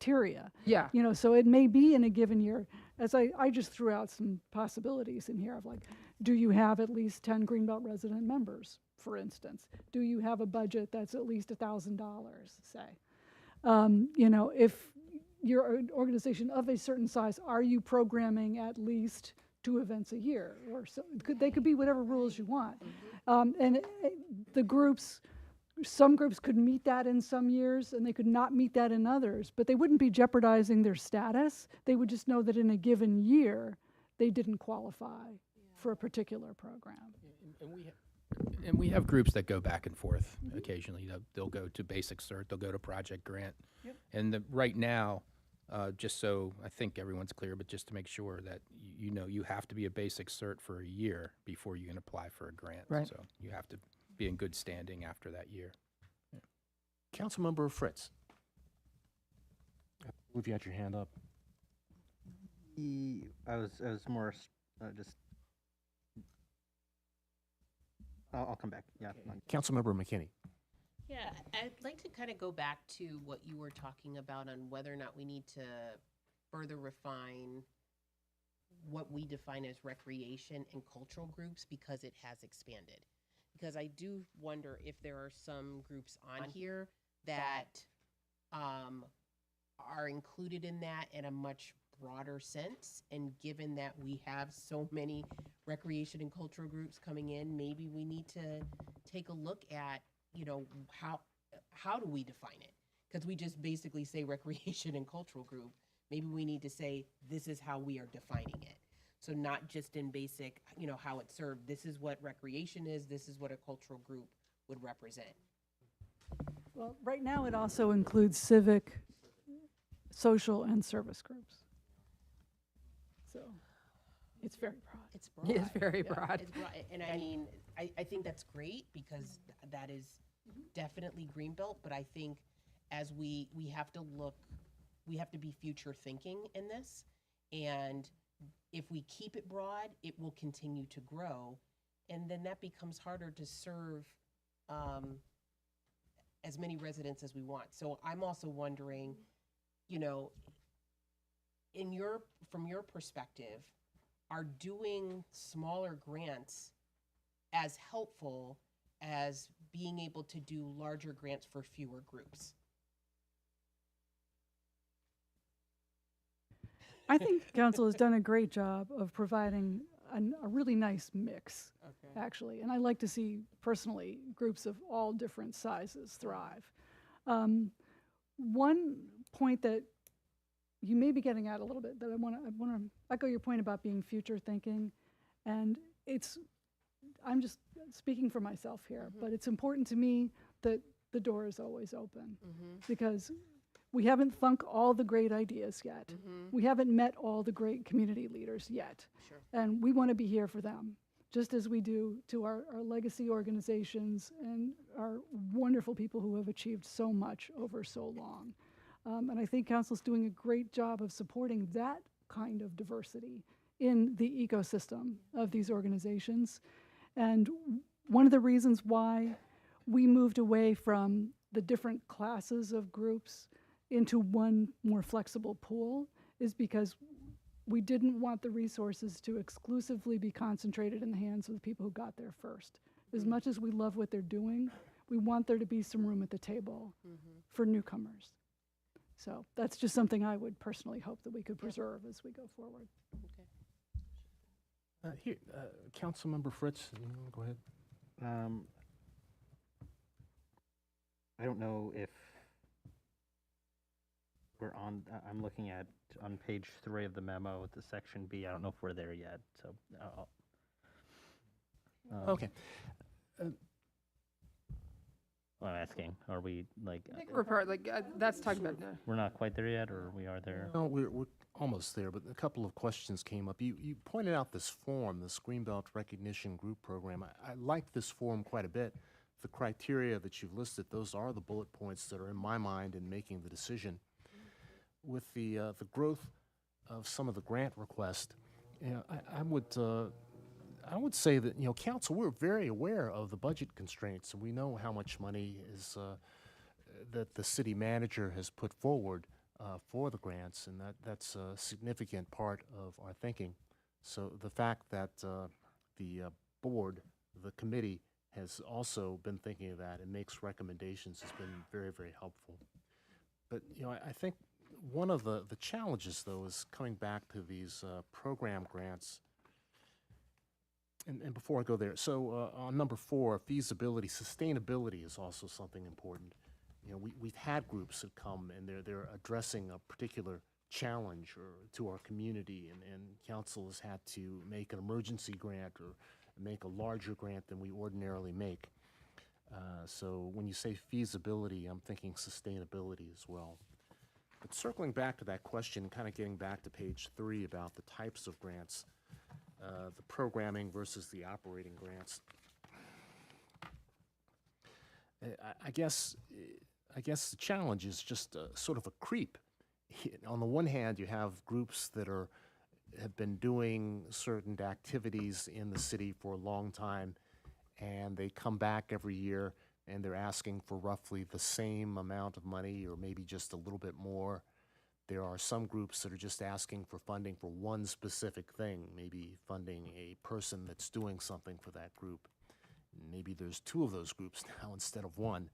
criteria. Yeah. You know, so it may be in a given year, as I just threw out some possibilities in here of like, do you have at least 10 Greenbelt resident members, for instance? Do you have a budget that's at least $1,000, say? You know, if you're an organization of a certain size, are you programming at least 2 events a year? Or so, they could be whatever rules you want. And the groups, some groups could meet that in some years and they could not meet that in others, but they wouldn't be jeopardizing their status. They would just know that in a given year, they didn't qualify for a particular program. And we have groups that go back and forth occasionally. They'll go to basic cert, they'll go to project grant. Yep. And right now, just so I think everyone's clear, but just to make sure that you know, you have to be a basic cert for a year before you can apply for a grant. Right. So you have to be in good standing after that year. Councilmember Fritz. I believe you had your hand up. I was more just. I'll come back. Yeah. Councilmember McKinney. Yeah, I'd like to kind of go back to what you were talking about on whether or not we need to further refine what we define as recreation and cultural groups because it has expanded. Because I do wonder if there are some groups on here that are included in that in a much broader sense. And given that we have so many recreation and cultural groups coming in, maybe we need to take a look at, you know, how do we define it? Because we just basically say recreation and cultural group. Maybe we need to say this is how we are defining it. So not just in basic, you know, how it's served. This is what recreation is. This is what a cultural group would represent. Well, right now it also includes civic, social, and service groups. So it's very broad. It's broad. It's very broad. It's broad. And I mean, I think that's great because that is definitely Greenbelt, but I think as we have to look, we have to be future thinking in this. And if we keep it broad, it will continue to grow. And then that becomes harder to serve as many residents as we want. So I'm also wondering, you know, from your perspective, are doing smaller grants as helpful as being able to do larger grants for fewer groups? I think council has done a great job of providing a really nice mix, actually. And I like to see, personally, groups of all different sizes thrive. One point that you may be getting at a little bit, that I want to echo your point about being future thinking. And I'm just speaking for myself here, but it's important to me that the door is always open because we haven't thunk all the great ideas yet. We haven't met all the great community leaders yet. Sure. And we want to be here for them, just as we do to our legacy organizations and our wonderful people who have achieved so much over so long. And I think council's doing a great job of supporting that kind of diversity in the ecosystem of these organizations. And one of the reasons why we moved away from the different classes of groups into one more flexible pool is because we didn't want the resources to exclusively be concentrated in the hands of the people who got there first. As much as we love what they're doing, we want there to be some room at the table for newcomers. So that's just something I would personally hope that we could preserve as we go forward. Here, Councilmember Fritz, you wanna go ahead. I don't know if we're on. I'm looking at on page 3 of the memo, the section B. I don't know if we're there yet. So. Okay. I'm asking, are we like? I think we're that's talking about. We're not quite there yet, or we are there? No, we're almost there, but a couple of questions came up. You pointed out this form, the Greenbelt Recognition Group Program. I like this form quite a bit. The criteria that you've listed, those are the bullet points that are in my mind in making the decision. With the growth of some of the grant requests, you know, I would say that, you know, council, we're very aware of the budget constraints, and we know how much money is that the city manager has put forward for the grants, and that's a significant part of our thinking. So the fact that the board, the committee, has also been thinking of that and makes recommendations has been very, very helpful. But, I think one of the challenges, though, is coming back to these program grants. And before I go there, so on number 4, feasibility, sustainability is also something important. We've had groups that come and they're addressing a particular challenge to our community, and council has had to make an emergency grant or make a larger grant than we ordinarily make. So when you say feasibility, I'm thinking sustainability as well. But circling back to that question, kind of getting back to page 3 about the types of grants, the programming versus the operating grants. I guess the challenge is just sort of a creep. On the one hand, you have groups that have been doing certain activities in the city for a long time, and they come back every year and they're asking for roughly the same amount of money or maybe just a little bit more. There are some groups that are just asking for funding for one specific thing, maybe funding a person that's doing something for that group. Maybe there's 2 of those groups now instead of 1.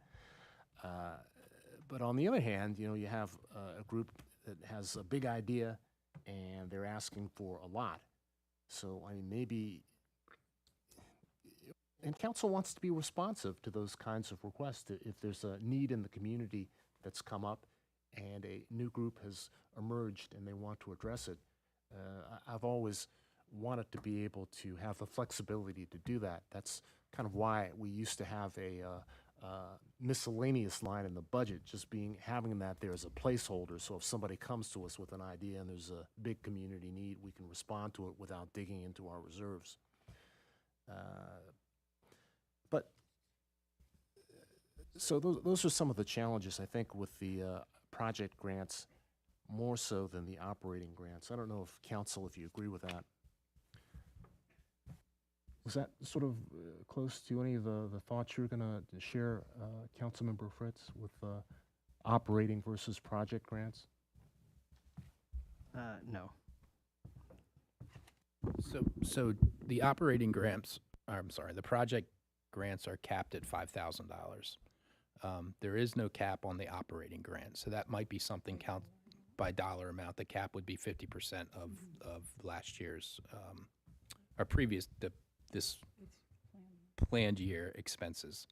But on the other hand, you have a group that has a big idea and they're asking for a lot. So, maybe, and council wants to be responsive to those kinds of requests. If there's a need in the community that's come up and a new group has emerged and they want to address it, I've always wanted to be able to have the flexibility to do that. That's kind of why we used to have a miscellaneous line in the budget, just having that there as a placeholder. So if somebody comes to us with an idea and there's a big community need, we can respond to it without digging into our reserves. So those are some of the challenges, I think, with the project grants, more so than the operating grants. I don't know if council, if you agree with that. Was that sort of close to any of the thoughts you were going to share, Councilmember Fritz, with operating versus project grants? No. So the operating grants, the project grants are capped at $5,000. There is no cap on the operating grant, so that might be something count by dollar amount. The cap would be 50% of last year's, or previous, this planned year expenses.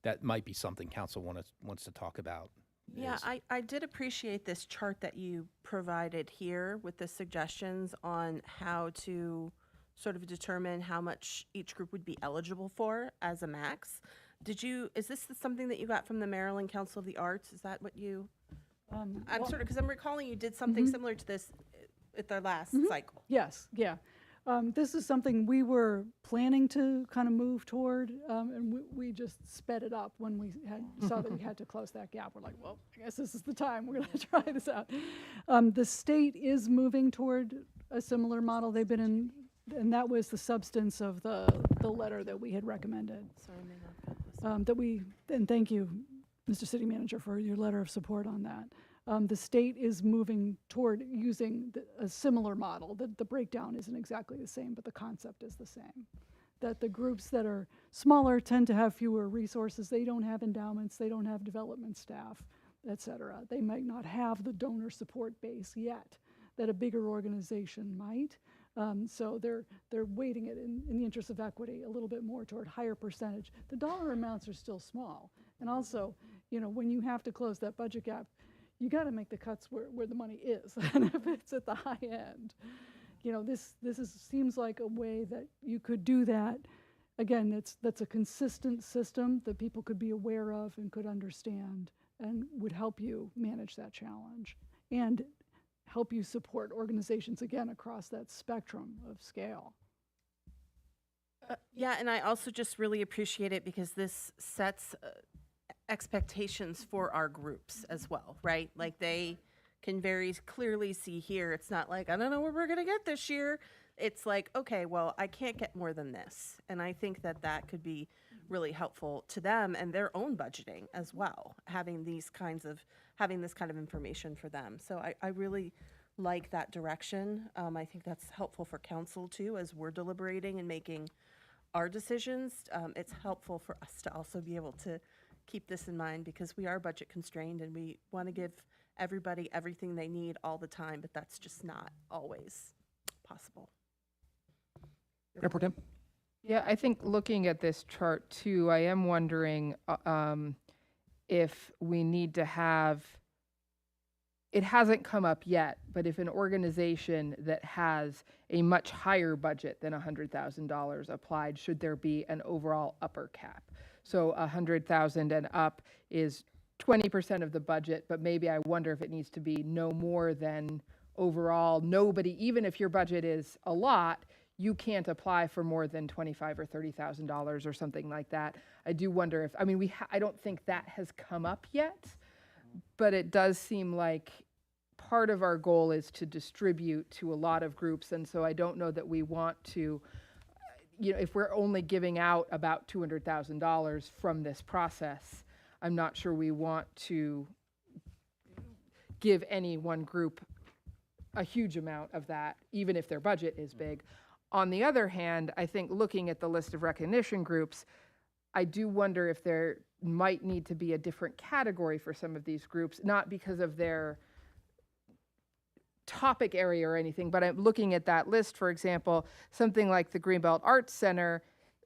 That might be something council wants to talk about. Yeah, I did appreciate this chart that you provided here with the suggestions on how to sort of determine how much each group would be eligible for as a max. Is this something that you got from the Maryland Council of the Arts? Is that what you, because I'm recalling you did something similar to this at the last cycle. Yes, yeah. This is something we were planning to kind of move toward, and we just sped it up when we saw that we had to close that gap. We're like, well, I guess this is the time. We're going to try this out. The state is moving toward a similar model. They've been in, and that was the substance of the letter that we had recommended. Sorry, maybe I've got this. And thank you, Mr. City Manager, for your letter of support on that. The state is moving toward using a similar model. The breakdown isn't exactly the same, but the concept is the same. That the groups that are smaller tend to have fewer resources. They don't have endowments, they don't have development staff, et cetera. They might not have the donor support base yet that a bigger organization might. So they're weighting it in the interest of equity a little bit more toward higher percentage. The dollar amounts are still small. And also, when you have to close that budget gap, you got to make the cuts where the money is. And if it's at the high end, this seems like a way that you could do that. Again, that's a consistent system that people could be aware of and could understand and would help you manage that challenge and help you support organizations, again, across that spectrum of scale. Yeah, and I also just really appreciate it because this sets expectations for our groups as well, right? Like they can very clearly see here, it's not like, I don't know what we're going to get this year. It's like, okay, well, I can't get more than this. And I think that could be really helpful to them and their own budgeting as well, having these kinds of having this kind of information for them. So I really like that direction. I think that's helpful for council too, as we're deliberating and making our decisions. It's helpful for us to also be able to keep this in mind because we are budget constrained and we want to give everybody everything they need all the time, but that's just not always possible. Mayor Pro Tem? Yeah, I think looking at this chart too, I am wondering if we need to have, it hasn't come up yet, but if an organization that has a much higher budget than $100,000 applied, should there be an overall upper cap? So 100,000 and up is 20% of the budget, but maybe I wonder if it needs to be no more than overall nobody, even if your budget is a lot, you can't apply for more than $25,000 or $30,000 or something like that. I do wonder if, I mean, I don't think that has come up yet, but it does seem like part of our goal is to distribute to a lot of groups. And so I don't know that we want to, if we're only giving out about $200,000 from this process, I'm not sure we want to give any one group a huge amount of that, even if their budget is big. On the other hand, I think looking at the list of recognition groups, I do wonder if there might need to be a different category for some of these groups, not because of their topic area or anything, but I'm looking at that list, for example, something like the Greenbelt Arts Center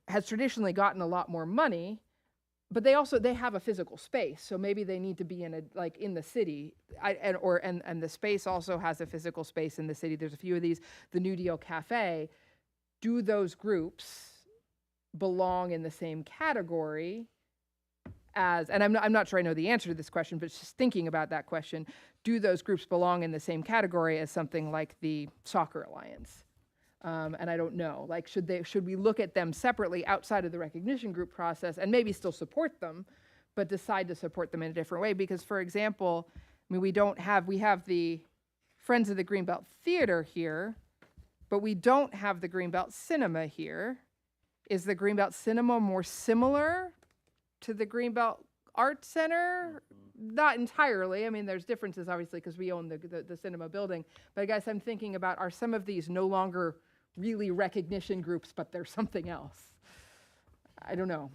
has traditionally gotten a lot more money, but they have a physical space, so maybe they need to be in the city, and the space also has a physical space in the city. There's a few of these. The New Deal Cafe, do those groups belong in the same category as? And I'm not sure I know the answer to this question, but just thinking about that question, do those groups belong in the same category as something like the Soccer Alliance? And I don't know, like, should we look at them separately outside of the recognition group process and maybe still support them, but decide to support them in a different way? Because, for example, I mean, we have the Friends of the Greenbelt Theater here, but we don't have the Greenbelt Cinema here. Is the Greenbelt Cinema more similar to the Greenbelt Art Center? Not entirely. I mean, there's differences, obviously, because we own the cinema building. But I guess I'm thinking about, are some of these no longer really recognition groups, but they're something else? I don't know.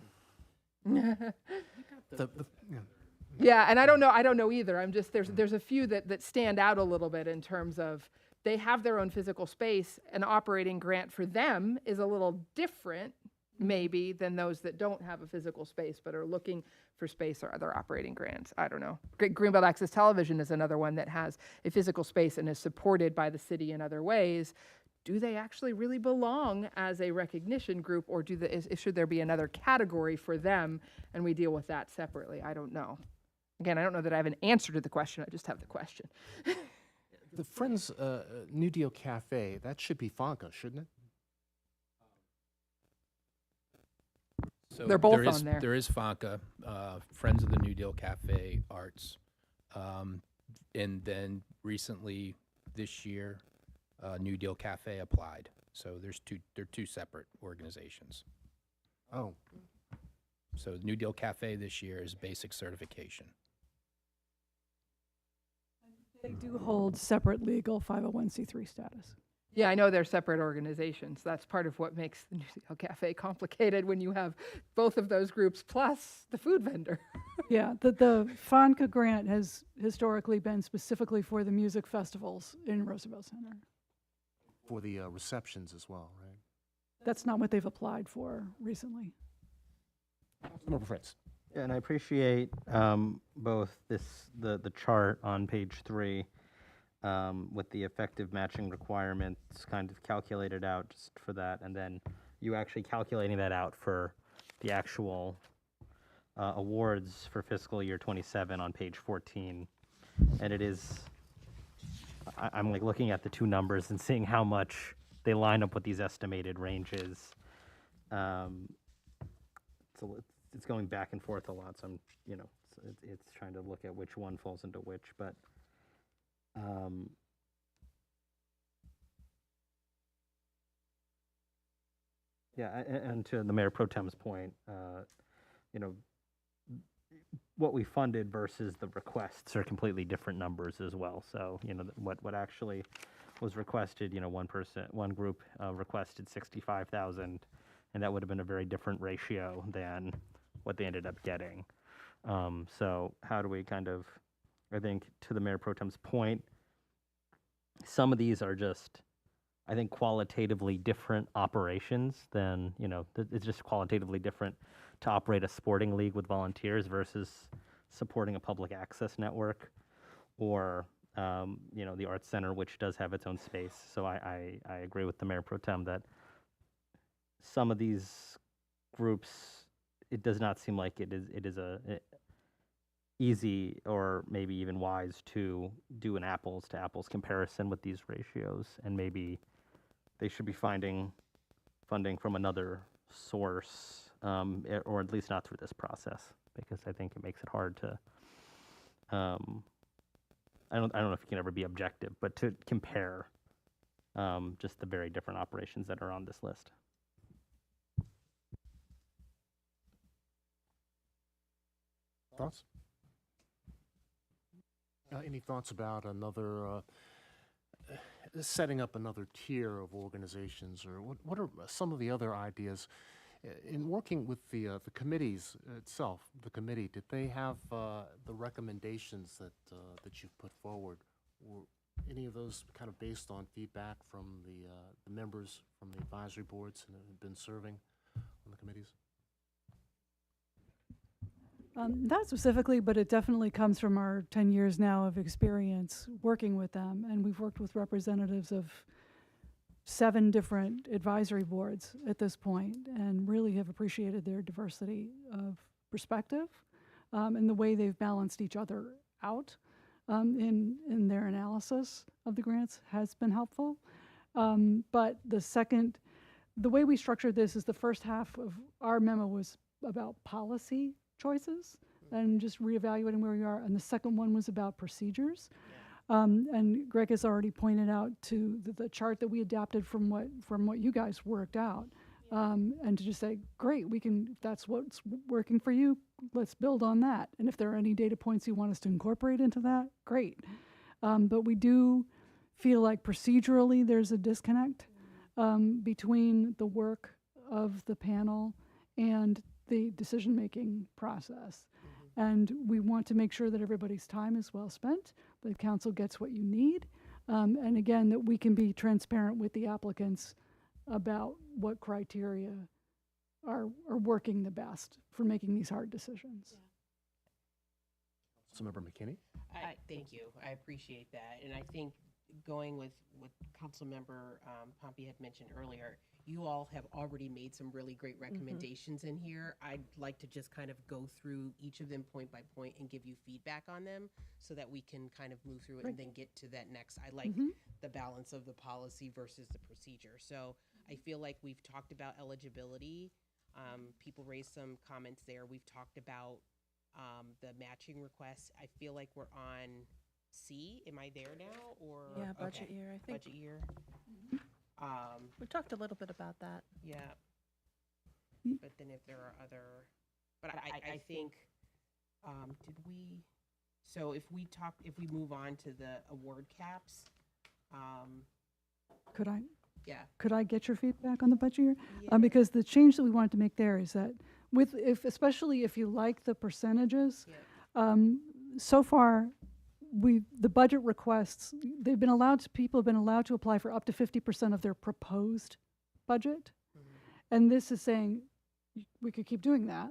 Yeah, and I don't know either. I'm just, there's a few that stand out a little bit in terms of they have their own physical space. An operating grant for them is a little different, maybe, than those that don't have a physical space but are looking for space or other operating grants. I don't know. Greenbelt Access Television is another one that has a physical space and is supported by the city in other ways. Do they actually really belong as a recognition group, or should there be another category for them and we deal with that separately? I don't know. Again, I don't know that I have an answer to the question. I just have the question. The Friends New Deal Cafe, that should be FONCA, shouldn't it? So They're both on there. There is FONCA, Friends of the New Deal Cafe Arts. And then recently, this year, New Deal Cafe applied. So they're two separate organizations. Oh, So New Deal Cafe this year is basic certification. They do hold separate legal 501c3 status. Yeah, I know they're separate organizations. That's part of what makes the New Deal Cafe complicated when you have both of those groups plus the food vendor. Yeah, the FONCA grant has historically been specifically for the music festivals in Roosevelt Center. for the receptions as well, right? That's not what they've applied for recently. Councilmember Fritz. Yeah, and I appreciate both the chart on page 3 with the effective matching requirements kind of calculated out just for that, and then you actually calculating that out for the actual awards for fiscal year 27 on page 14. And it is, I'm like looking at the two numbers and seeing how much they line up with these estimated ranges. So it's going back and forth a lot, so I'm, it's trying to look at which one falls into which, but yeah, and to the Mayor Pro Tem's point, what we funded versus the requests are completely different numbers as well. So, what actually was requested, one group requested 65,000, and that would have been a very different ratio than what they ended up getting. So how do we I think to the Mayor Pro Tem's point, some of these are just, I think, qualitatively different operations than, it's just qualitatively different to operate a sporting league with volunteers versus supporting a public access network or, the Arts Center, which does have its own space. So I agree with the Mayor Pro Tem that some of these groups, it does not seem like it is easy or maybe even wise to do an apples to apples comparison with these ratios, and maybe they should be finding funding from another source, or at least not through this process, because I think it makes it hard to. I don't know if you can ever be objective, but to compare just the very different operations that are on this list. Thoughts? Any thoughts about another, setting up another tier of organizations, or what are some of the other ideas? In working with the committees itself, the committee, did they have the recommendations that you've put forward? Were any of those kind of based on feedback from the members from the advisory boards and have been serving on the committees? Not specifically, but it definitely comes from our 10 years now of experience working with them. And we've worked with representatives of 7 different advisory boards at this point and really have appreciated their diversity of perspective and the way they've balanced each other out in their analysis of the grants has been helpful. But the way we structured this is the first half of our memo was about policy choices and just reevaluating where we are. And the second one was about procedures. And Greg has already pointed out to the chart that we adapted from what you guys worked out. And to just say, great, if that's what's working for you, let's build on that. And if there are any data points you want us to incorporate into that, great. But we do feel like procedurally there's a disconnect between the work of the panel and the decision-making process. And we want to make sure that everybody's time is well spent, the council gets what you need, and again, that we can be transparent with the applicants about what criteria are working the best for making these hard decisions. Councilmember McKinney? Thank you. I appreciate that. And I think going with what Councilmember Pompey had mentioned earlier, you all have already made some really great recommendations in here. I'd like to just kind of go through each of them point by point and give you feedback on them so that we can kind of move through it and then get to that next. I like the balance of the policy versus the procedure. So I feel like we've talked about eligibility. People raised some comments there. We've talked about the matching requests. I feel like we're on C. Am I there now? Or Yeah, budget year, I think. Budget year. We talked a little bit about that. Yeah. But then if there are other, but I think, so if we move on to the award caps, Could I get your feedback on the budget year? yeah. Because the change that we wanted to make there is that especially if you like the percentages, so far, the budget requests, people have been allowed to apply for up to 50% of their proposed budget. And this is saying we could keep doing that.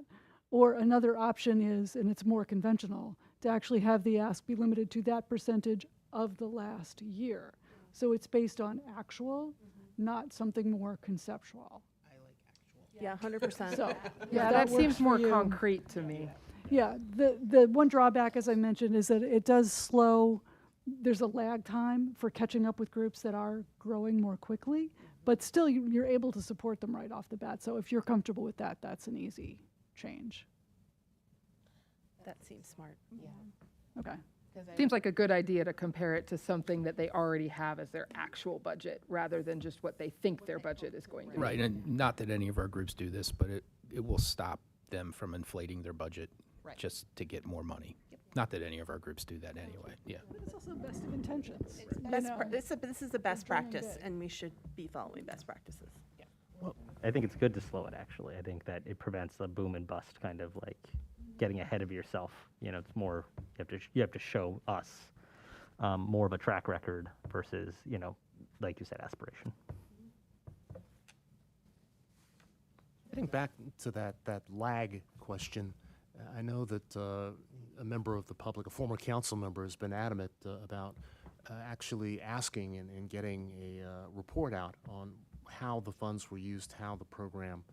Or another option is, and it's more conventional, to actually have the ask be limited to that percentage of the last year. So it's based on actual, not something more conceptual. I like actual. Yeah, 100%. So, Yeah, if that works seems for more you. concrete to me. Yeah, the one drawback, as I mentioned, is that it does slow. There's a lag time for catching up with groups that are growing more quickly, but still you're able to support them right off the bat. So if you're comfortable with that, that's an easy change. That seems smart. Yeah. Okay. Seems like a good idea to compare it to something that they already have as their actual budget, rather than just what they think their budget is going to be. Right, and not that any of our groups do this, but it will stop them from inflating their budget Right. just to get more money. Not that any of our groups do that anyway, yeah. But it's also best of intentions. you Best know. this is the best dreaming practice, big. and we should be following best practices. I think it's good to slow it, actually. I think that it prevents a boom and bust kind of like getting ahead of yourself. You know, it's more, you have to show us more of a track record versus, you know, like you said, aspiration. Getting back to that lag question, I know that a member of the public, a former council member, has been adamant about actually asking and getting a report out on how the funds were used, how the program,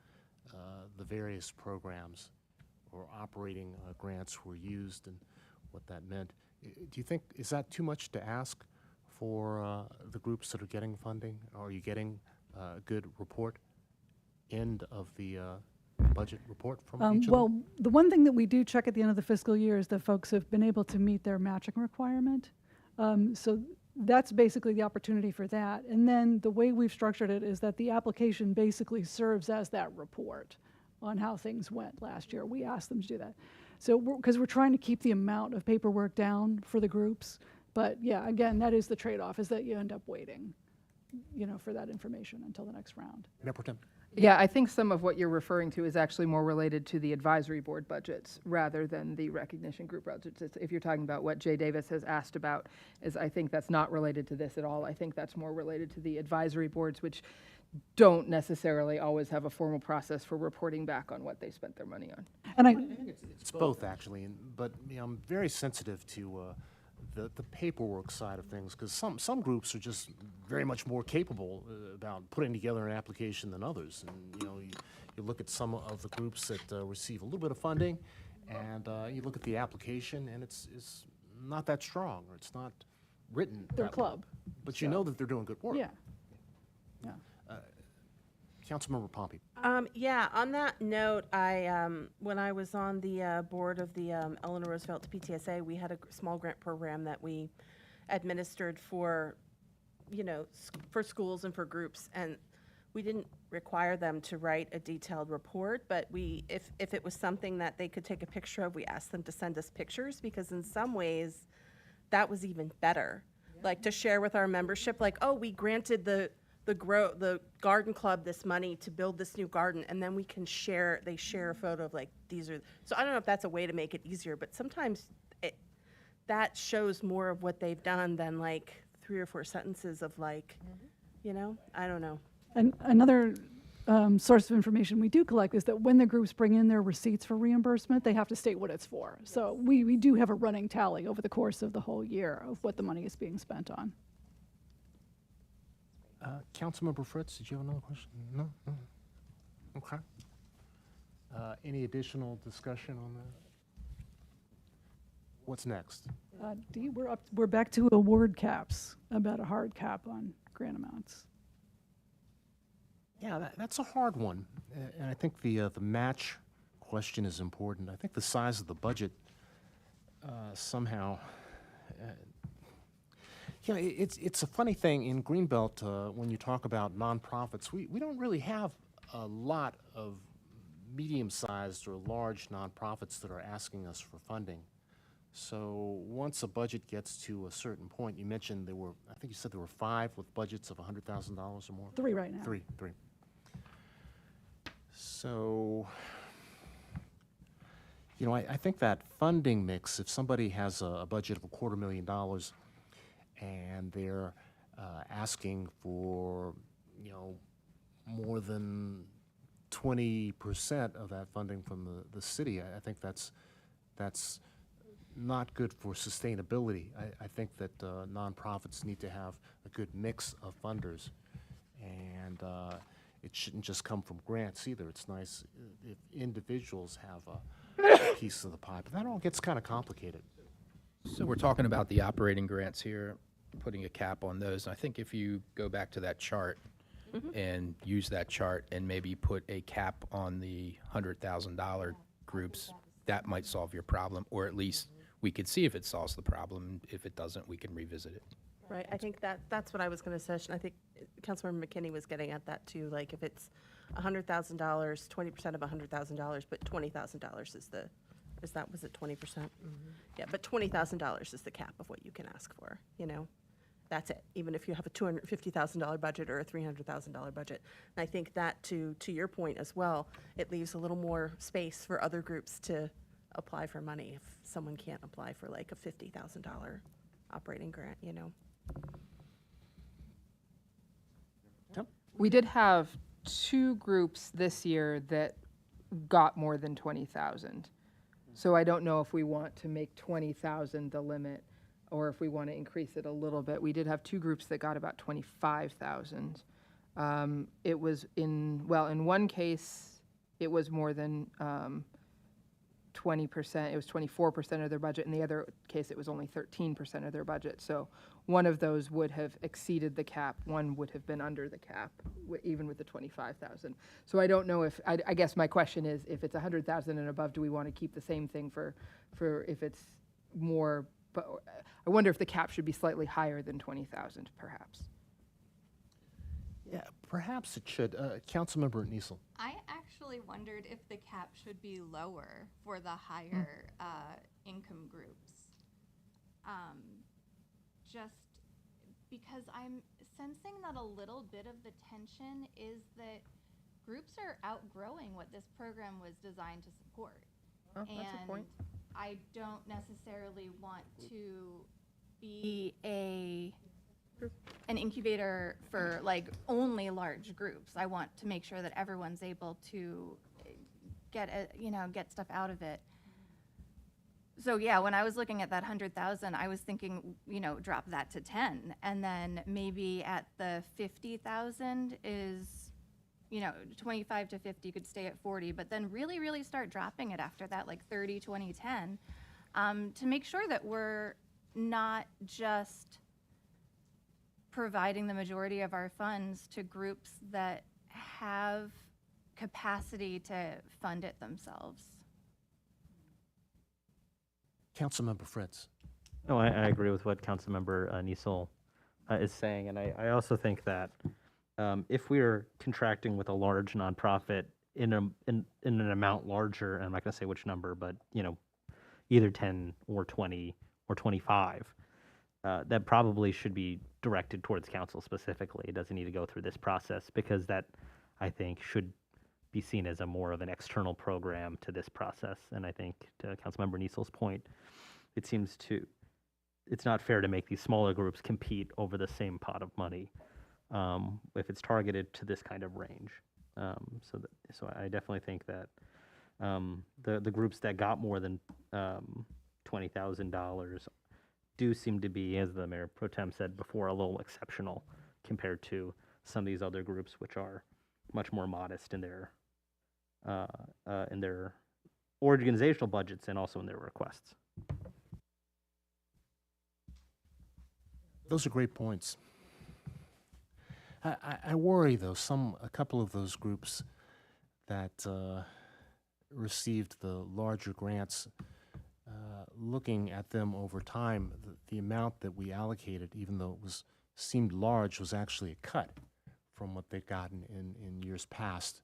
the various programs or operating grants were used, and what that meant. Do you think, is that too much to ask for the groups that are getting funding? Are you getting a good report, end of the budget report from each of them? Well, the one thing that we do check at the end of the fiscal year is that folks have been able to meet their matching requirement. So that's basically the opportunity for that. And then the way we've structured it is that the application basically serves as that report on how things went last year. We asked them to do that. So, because we're trying to keep the amount of paperwork down for the groups. But yeah, again, that is the trade-off, is that you end up waiting, you know, for that information until the next round. Mayor Pro Tem. Yeah, I think some of what you're referring to is actually more related to the advisory board budgets rather than the recognition group budgets. If you're talking about what Jay Davis has asked about, I think that's not related to this at all. I think that's more related to the advisory boards, which don't necessarily always have a formal process for reporting back on what they spent their money on. And It's both, actually, but you know, I'm very sensitive to the paperwork side of things, because some groups are just very much more capable about putting together an application than others. And you know, you look at some of the groups that receive a little bit of funding, and you look at the application, and it's not that strong, or it's not written. their that well. club. But you know that they're doing good work. Yeah. Yeah. Councilmember Pompey. Yeah, on that note, when I was on the board of the Eleanor Roosevelt PTSA, we had a small grant program that we administered for, you know, for schools and for groups, and we didn't require them to write a detailed report, but if it was something that they could take a picture of, we asked them to send us pictures, because in some ways, that was even better. Like to share with our membership, like, oh, we granted the garden club this money to build this new garden, and then we can share a photo of like, these are, so I don't know if that's a way to make it easier, but sometimes that shows more of what they've done than like 3 or 4 sentences of like, you know, I don't know. And another source of information we do collect is that when the groups bring in their receipts for reimbursement, they have to state what it's for. So we do have a running tally over the course of the whole year of what the money is being spent on. Councilmember Fritz, did you have another question? No? No? Okay. Any additional discussion on that? What's next? Dee, we're back to award caps, about a hard cap on grant amounts. Yeah, that's a hard one. And I think the match question is important. I think the size of the budget somehow, you know, it's a funny thing in Greenbelt when you talk about nonprofits. We don't really have a lot of medium-sized or large nonprofits that are asking us for funding. So once a budget gets to a certain point, you mentioned there were, I think you said there were 5 with budgets of $100,000 or more? 3 right now. Three. So, you know, I think that funding mix, if somebody has a budget of $250,000 and they're asking for, you know, more than 20% of that funding from the city, I think that's not good for sustainability. I think that nonprofits need to have a good mix of funders, and it shouldn't just come from grants either. It's nice if individuals have a piece of the pie, but that all gets kind of complicated. So we're talking about the operating grants here, putting a cap on those. I think if you go back to that chart and use that chart and maybe put a cap on the $100,000 groups, that might solve your problem, or at least we could see if it solves the problem. If it doesn't, we can revisit it. Right, I think that's what I was going to say, and I think Councilmember McKinney was getting at that too, like if it's $100,000, 20% of $100,000, but $20,000 is the Was it 20%? Yeah, but $20,000 is the cap of what you can ask for, you know? That's it, even if you have a $250,000 budget or a $300,000 budget. And I think that, to your point as well, it leaves a little more space for other groups to apply for money if someone can't apply for like a $50,000 operating grant, you know? We did have 2 groups this year that got more than 20,000. So I don't know if we want to make 20,000 the limit or if we want to increase it a little bit. We did have 2 groups that got about 25,000. It was in one case, it was more than 20%. It was 24% of their budget. In the other case, it was only 13% of their budget. So one of those would have exceeded the cap. One would have been under the cap, even with the 25,000. So I don't know if, I guess my question is, if it's 100,000 and above, do we want to keep the same thing for if it's more? But I wonder if the cap should be slightly higher than 20,000, perhaps. Yeah, perhaps it should. Councilmember Niesel. I actually wondered if the cap should be lower for the higher income groups. Just because I'm sensing that a little bit of the tension is that groups are outgrowing what this program was designed to support. Oh, that's a point. I don't necessarily want to be an incubator for like only large groups. I want to make sure that everyone's able to get stuff out of it. So yeah, when I was looking at that 100,000, I was thinking, drop that to 10, and then maybe at the 50,000 is, 25 to 50 could stay at 40, but then really, really start dropping it after that, like 30, 20, 10, to make sure that we're not just providing the majority of our funds to groups that have capacity to fund it themselves. Councilmember Fritz. No, I agree with what Councilmember Niesel is saying, and I also think that if we are contracting with a large nonprofit in an amount larger, and I'm not going to say which number, but either 10 or 20 or 25, that probably should be directed towards council specifically. It doesn't need to go through this process, because that, I think, should be seen as a more of an external program to this process. And I think, to Councilmember Niesel's point, it's not fair to make these smaller groups compete over the same pot of money if it's targeted to this kind of range. So I definitely think that the groups that got more than $20,000 do seem to be, as the Mayor Pro Tem said before, a little exceptional compared to some of these other groups, which are much more modest in their organizational budgets and also in their requests. Those are great points. I worry, though, a couple of those groups that received the larger grants, looking at them over time, the amount that we allocated, even though it seemed large, was actually a cut from what they'd gotten in years past.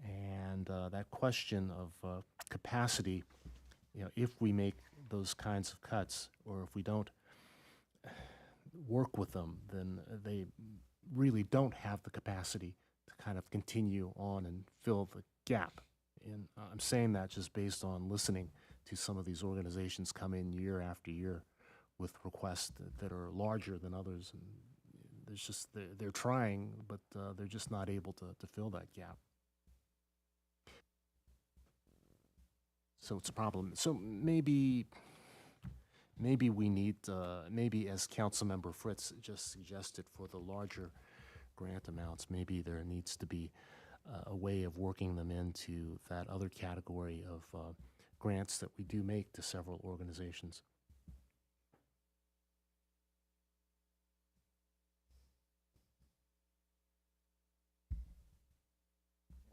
And that question of capacity, if we make those kinds of cuts, or if we don't work with them, then they really don't have the capacity to kind of continue on and fill the gap. And I'm saying that just based on listening to some of these organizations come in year after year with requests that are larger than others. And there's just, they're trying, but they're just not able to fill that gap. So it's a problem. So maybe we need, maybe as Councilmember Fritz just suggested, for the larger grant amounts, maybe there needs to be a way of working them into that other category of grants that we do make to several organizations.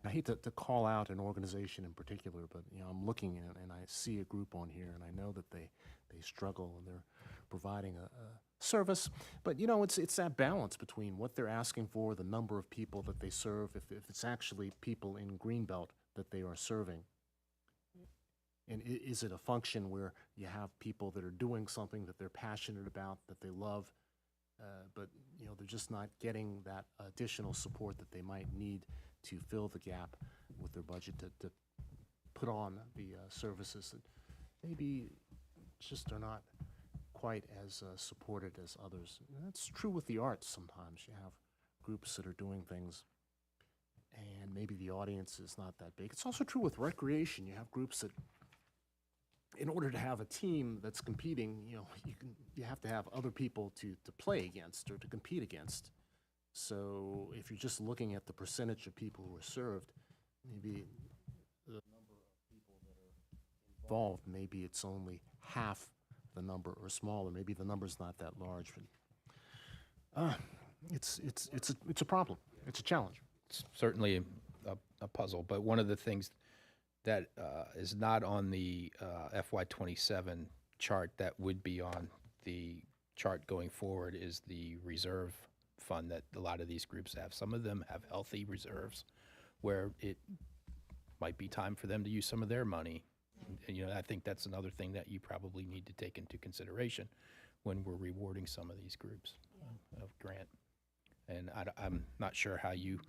I hate to call out an organization in particular, but I'm looking and I see a group on here, and I know that they struggle and they're providing a service. But it's that balance between what they're asking for, the number of people that they serve, if it's actually people in Greenbelt that they are serving. And is it a function where you have people that are doing something that they're passionate about, that they love, but they're just not getting that additional support that they might need to fill the gap with their budget to put on the services that maybe just are not quite as supported as others. And that's true with the arts sometimes. You have groups that are doing things and maybe the audience is not that big. It's also true with recreation. You have groups that, in order to have a team that's competing, you have to have other people to play against or to compete against. So if you're just looking at the percentage of people who are served, maybe the number of people that are involved, maybe it's only half the number or smaller. Maybe the number's not that large. But, it's a problem. It's a challenge. It's certainly a puzzle, but one of the things that is not on the FY27 chart that would be on the chart going forward is the reserve fund that a lot of these groups have. Some of them have healthy reserves where it might be time for them to use some of their money. And, I think that's another thing that you probably need to take into consideration when we're rewarding some of these groups of grant. And I'm not sure how you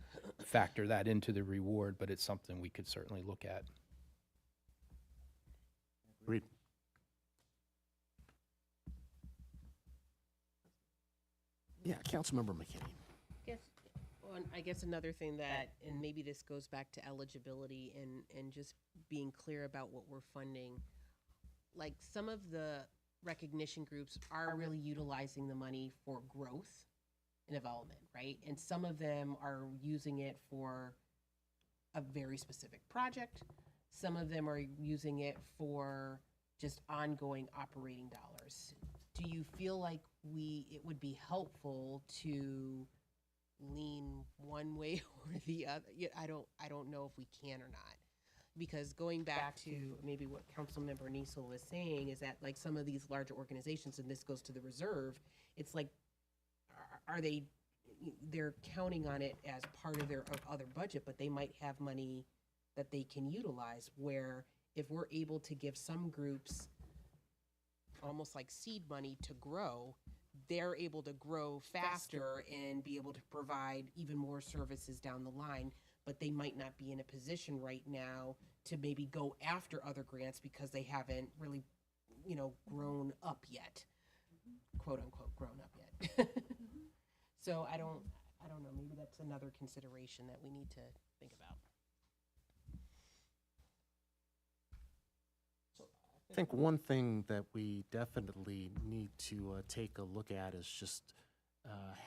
factor that into the reward, but it's something we could certainly look at. Agreed. Yeah, Councilmember McKinney. I guess another thing that, and maybe this goes back to eligibility and just being clear about what we're funding. Like some of the recognition groups are really utilizing the money for growth and development, right? And some of them are using it for a very specific project. Some of them are using it for just ongoing operating dollars. Do you feel like it would be helpful to lean one way or the other? I don't know if we can or not. Because going back to maybe what Councilmember Niesel was saying is that like some of these larger organizations, and this goes to the reserve, it's like, they're counting on it as part of their other budget, but they might have money that they can utilize, where if we're able to give some groups almost like seed money to grow, they're able to grow faster and be able to provide even more services down the line, but they might not be in a position right now to maybe go after other grants because they haven't really, grown up yet, quote unquote, grown up yet. So I don't know, maybe that's another consideration that we need to think about. I think one thing that we definitely need to take a look at is just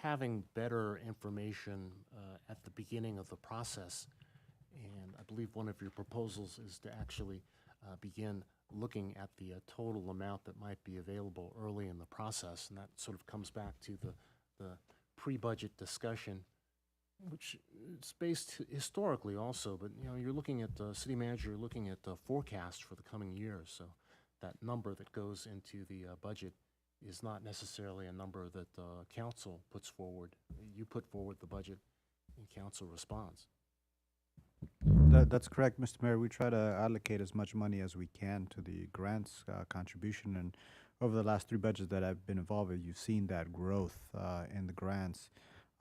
having better information at the beginning of the process. And I believe one of your proposals is to actually begin looking at the total amount that might be available early in the process. And that sort of comes back to the pre-budget discussion, which is based historically also, but you're looking at the city manager, you're looking at the forecast for the coming years. So that number that goes into the budget is not necessarily a number that council puts forward. You put forward the budget and council responds. That's correct, Mr. Mayor. We try to allocate as much money as we can to the grants contribution, and over the last 3 budgets that I've been involved with, you've seen that growth in the grants.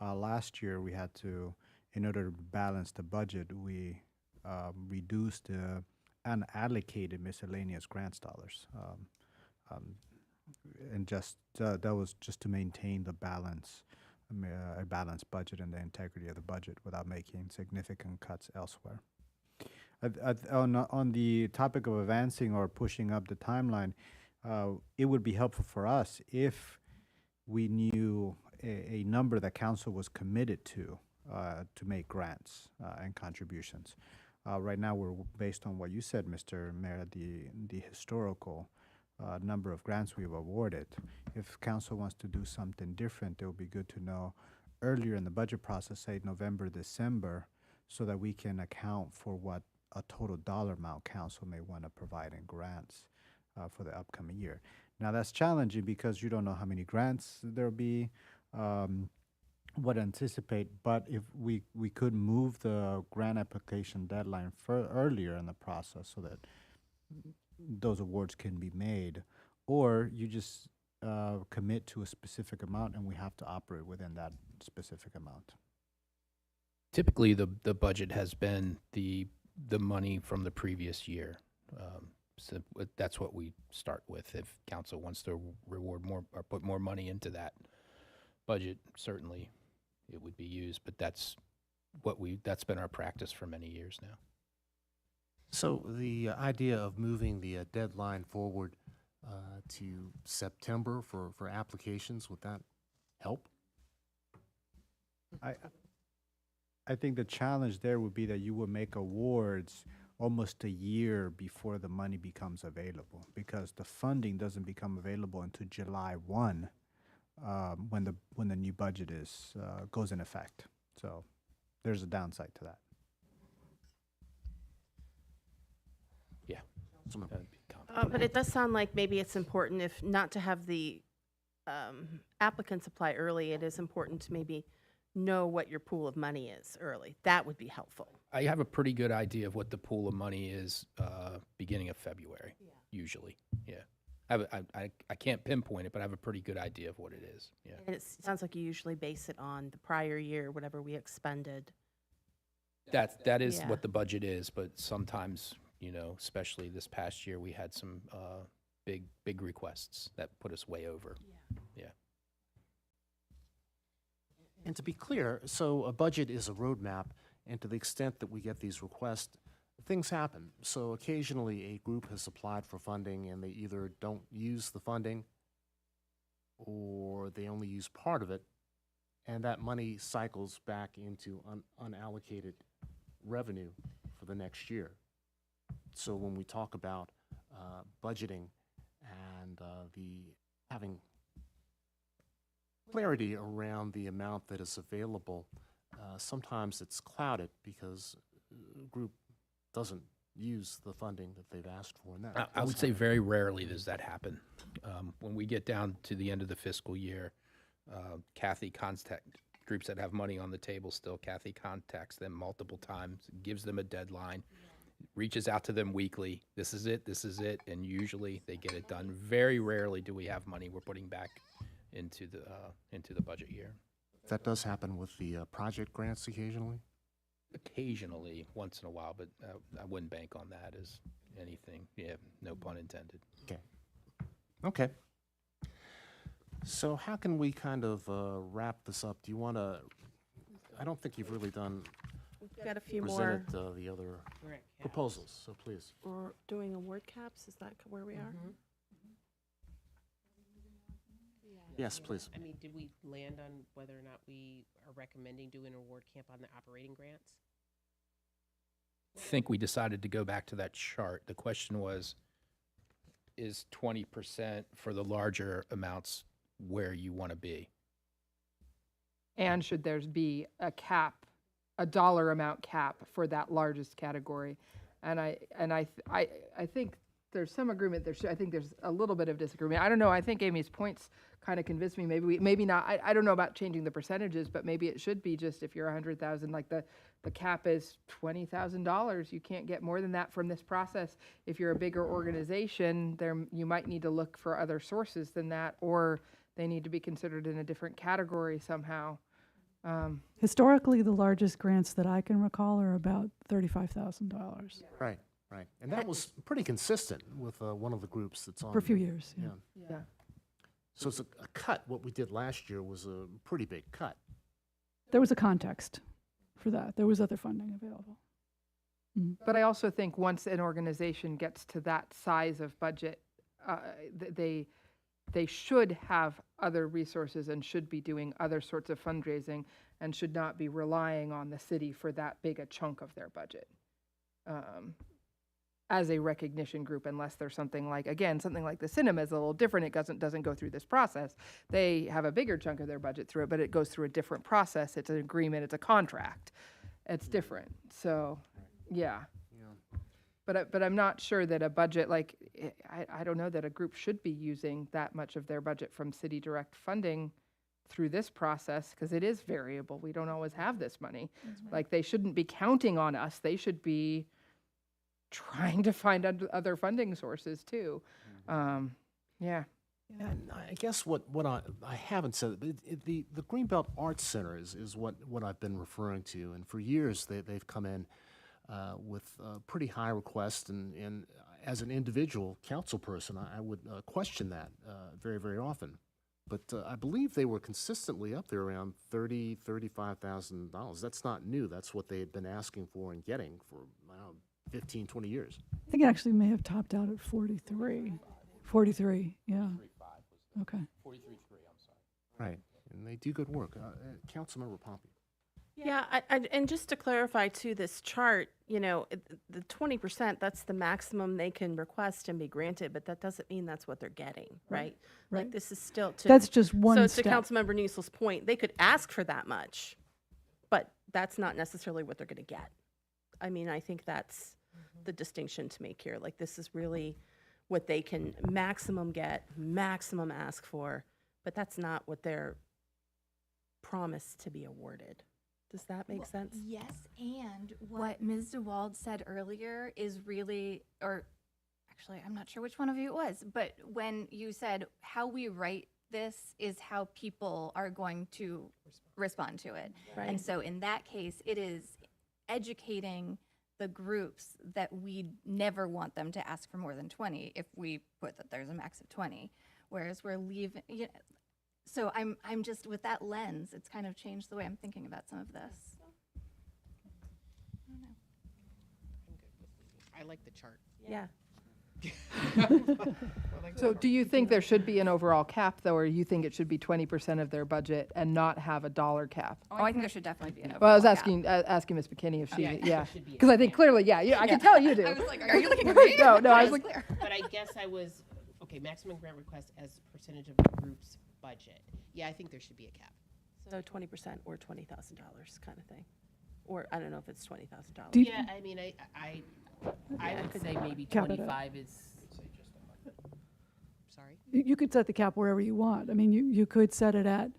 Last year, we had to, in order to balance the budget, we reduced unallocated miscellaneous grants dollars, and just that was just to maintain the balance, a balanced budget and the integrity of the budget without making significant cuts elsewhere. On the topic of advancing or pushing up the timeline, it would be helpful for us if we knew a number that council was committed to make grants and contributions. Right now, we're based on what you said, Mr. Mayor, the historical number of grants we've awarded. If council wants to do something different, it would be good to know earlier in the budget process, say November, December, so that we can account for what a total dollar amount council may want to provide in grants for the upcoming year. Now, that's challenging because you don't know how many grants there'll be, what to anticipate, but if we could move the grant application deadline earlier in the process so that those awards can be made, or you just commit to a specific amount and we have to operate within that specific amount. Typically, the budget has been the money from the previous year. So that's what we start with. If council wants to reward more or put more money into that budget, certainly it would be used, but that's been our practice for many years now. So the idea of moving the deadline forward to September for applications, would that help? I think the challenge there would be that you would make awards almost a year before the money becomes available, because the funding doesn't become available until July 1, when the new budget goes in effect. So there's a downside to that. Yeah. Councilman- That'd be complicated. But it does sound like maybe it's important, if not to have the applicants apply early, it is important to maybe know what your pool of money is early. That would be helpful. I have a pretty good idea of what the pool of money is beginning of February, usually. Yeah. I can't pinpoint it, but I have a pretty good idea of what it is. Yeah. And it sounds like you usually base it on the prior year, whatever we expended. That is Yeah. what the budget is, but sometimes, especially this past year, we had some big requests that put us way over. Yeah. And to be clear, so a budget is a roadmap, and to the extent that we get these requests, things happen. So occasionally, a group has applied for funding, and they either don't use the funding, or they only use part of it, and that money cycles back into unallocated revenue for the next year. So when we talk about budgeting and having clarity around the amount that is available, sometimes it's clouded because a group doesn't use the funding that they've asked for. And that I would does say happen. very rarely does that happen. When we get down to the end of the fiscal year, Kathy contacts groups that have money on the table still. Kathy contacts them multiple times, gives them a deadline, reaches out to them weekly. This is it, and usually they get it done. Very rarely do we have money we're putting back into the budget year. That does happen with the project grants occasionally. Occasionally, once in a while, but I wouldn't bank on that as anything. Yeah, no pun intended. Okay. So how can we kind of wrap this up? Do you want to, I don't think you've really We've got a few more. presented the other We're at caps. proposals, so please. We're doing award caps, is that where we are? Yes, please. I mean, did we land on whether or not we are recommending doing an award camp on the operating grants? I think we decided to go back to that chart. The question was, is 20% for the larger amounts where you want to be? And should there be a cap, a dollar amount cap for that largest category? And I think there's some agreement. I think there's a little bit of disagreement. I don't know. I think Amy's points kind of convinced me. Maybe not. I don't know about changing the percentages, but maybe it should be just if you're 100,000, like the cap is $20,000. You can't get more than that from this process. If you're a bigger organization, you might need to look for other sources than that, or they need to be considered in a different category somehow. Historically, the largest grants that I can recall are about $35,000 Right, right. And that was pretty consistent with one of the groups that's on. for a few years. Yeah. Yeah. So it's a cut. What we did last year was a pretty big cut. There was a context for that. There was other funding available. But I also think once an organization gets to that size of budget, they should have other resources and should be doing other sorts of fundraising and should not be relying on the city for that big a chunk of their budget as a recognition group, unless there's something like the cinema is a little different. It doesn't go through this process. They have a bigger chunk of their budget through it, but it goes through a different process. It's an agreement. It's a contract. It's different. So, yeah. But I'm not sure that a budget I don't know that a group should be using that much of their budget from city direct funding through this process, because it is variable. We don't always have this money. Like, they shouldn't be counting on us. They should be trying to find other funding sources too. Yeah. And I guess what I haven't said, the Greenbelt Arts Center is what I've been referring to, and for years they've come in with pretty high requests, and as an individual council person, I would question that very, very often. But I believe they were consistently up there around $35,000. That's not new. That's what they had been asking for and getting for 15, 20 years. I think it actually may have topped out at 43. 43, yeah. Okay. Right, and they do good work. Councilmember Pompey. Yeah, and just to clarify too, this chart, you know, the 20%, that's the maximum they can request and be granted, but that doesn't mean that's what they're getting, right? right. Like this is still to. That's just one So step. to Councilmember Niesel's point, they could ask for that much, but that's not necessarily what they're going to get. I mean, I think that's the distinction to make here. Like this is really what they can maximum get, maximum ask for, but that's not what they're promised to be awarded. Does that make sense? Yes, and what Ms. DeWald said earlier is really, or actually, I'm not sure which one of you it was, but when you said how we write this is how people are going to respond to it. Right. And so in that case, it is educating the groups that we never want them to ask for more than 20 if we put that there's a max of 20, whereas we're leaving, you know, so I'm just, with that lens, it's kind of changed the way I'm thinking about some of this. I like the chart. Yeah. So do you think there should be an overall cap though, or you think it should be 20% of their budget and not have a dollar cap? Oh, I think there should definitely be an Well, I was overall cap. asking Ms. McKinney if she, Yeah, yeah, there should be a because I think clearly, yeah, I can tell you do. I was like, are you looking at me? No, I was That like, clear. But I guess I was, okay, maximum grant request as percentage of the group's budget. Yeah, I think there should be a cap. So 20% or $20,000 kind of thing. Or I don't know if it's $20,000. Do you- Yeah, I mean, I would say maybe Cap it at- 25 is. Sorry? You could set the cap wherever you want. I mean, you could set it at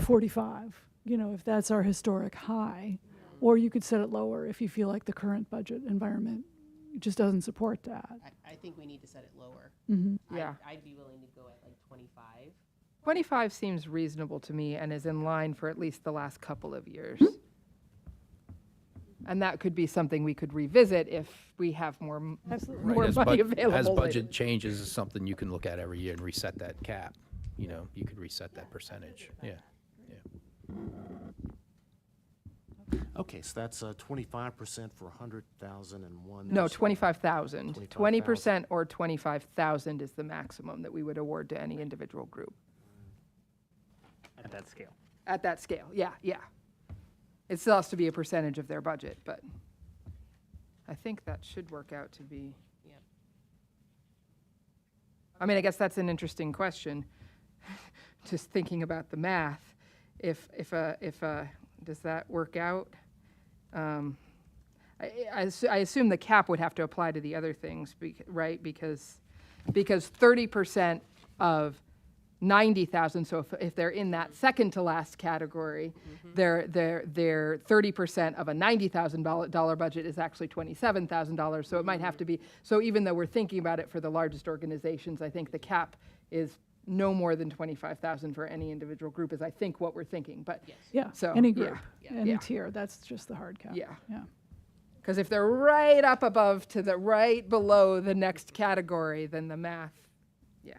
45, you know, if that's our historic high, or you could set it lower if you feel like the current budget environment just doesn't support that. I think we need to set it lower. Yeah. I'd be willing to go at like 25. 25 seems reasonable to me and is in line for at least the last couple of years. And that could be something we could revisit if we have more, Absolutely. more Right, money as available. budget later. changes is something you can look at every year and reset that cap. You know, you could reset that percentage. Yeah. Okay, so that's 25% for 100,000 and one. No, 25,000. 20% 25,000. or 25,000 is the maximum that we would award to any individual group. At that scale. At that scale, yeah. It still has to be a percentage of their budget, but I think that should work out to be. Yeah. I mean, I guess that's an interesting question. Just thinking about the math, if does that work out? I assume the cap would have to apply to the other things, right? Because 30% of 90,000, so if they're in that second to last category, they're 30% of a $90,000 budget is actually $27,000, so it might have to be, so even though we're thinking about it for the largest organizations, I think the cap is no more than 25,000 for any individual group is I think what we're thinking, but Yeah, So, any yeah, group, any yeah. tier, that's just the hard cap. Yeah. Yeah. because if they're right up above to the right below the next category, then the math, yeah.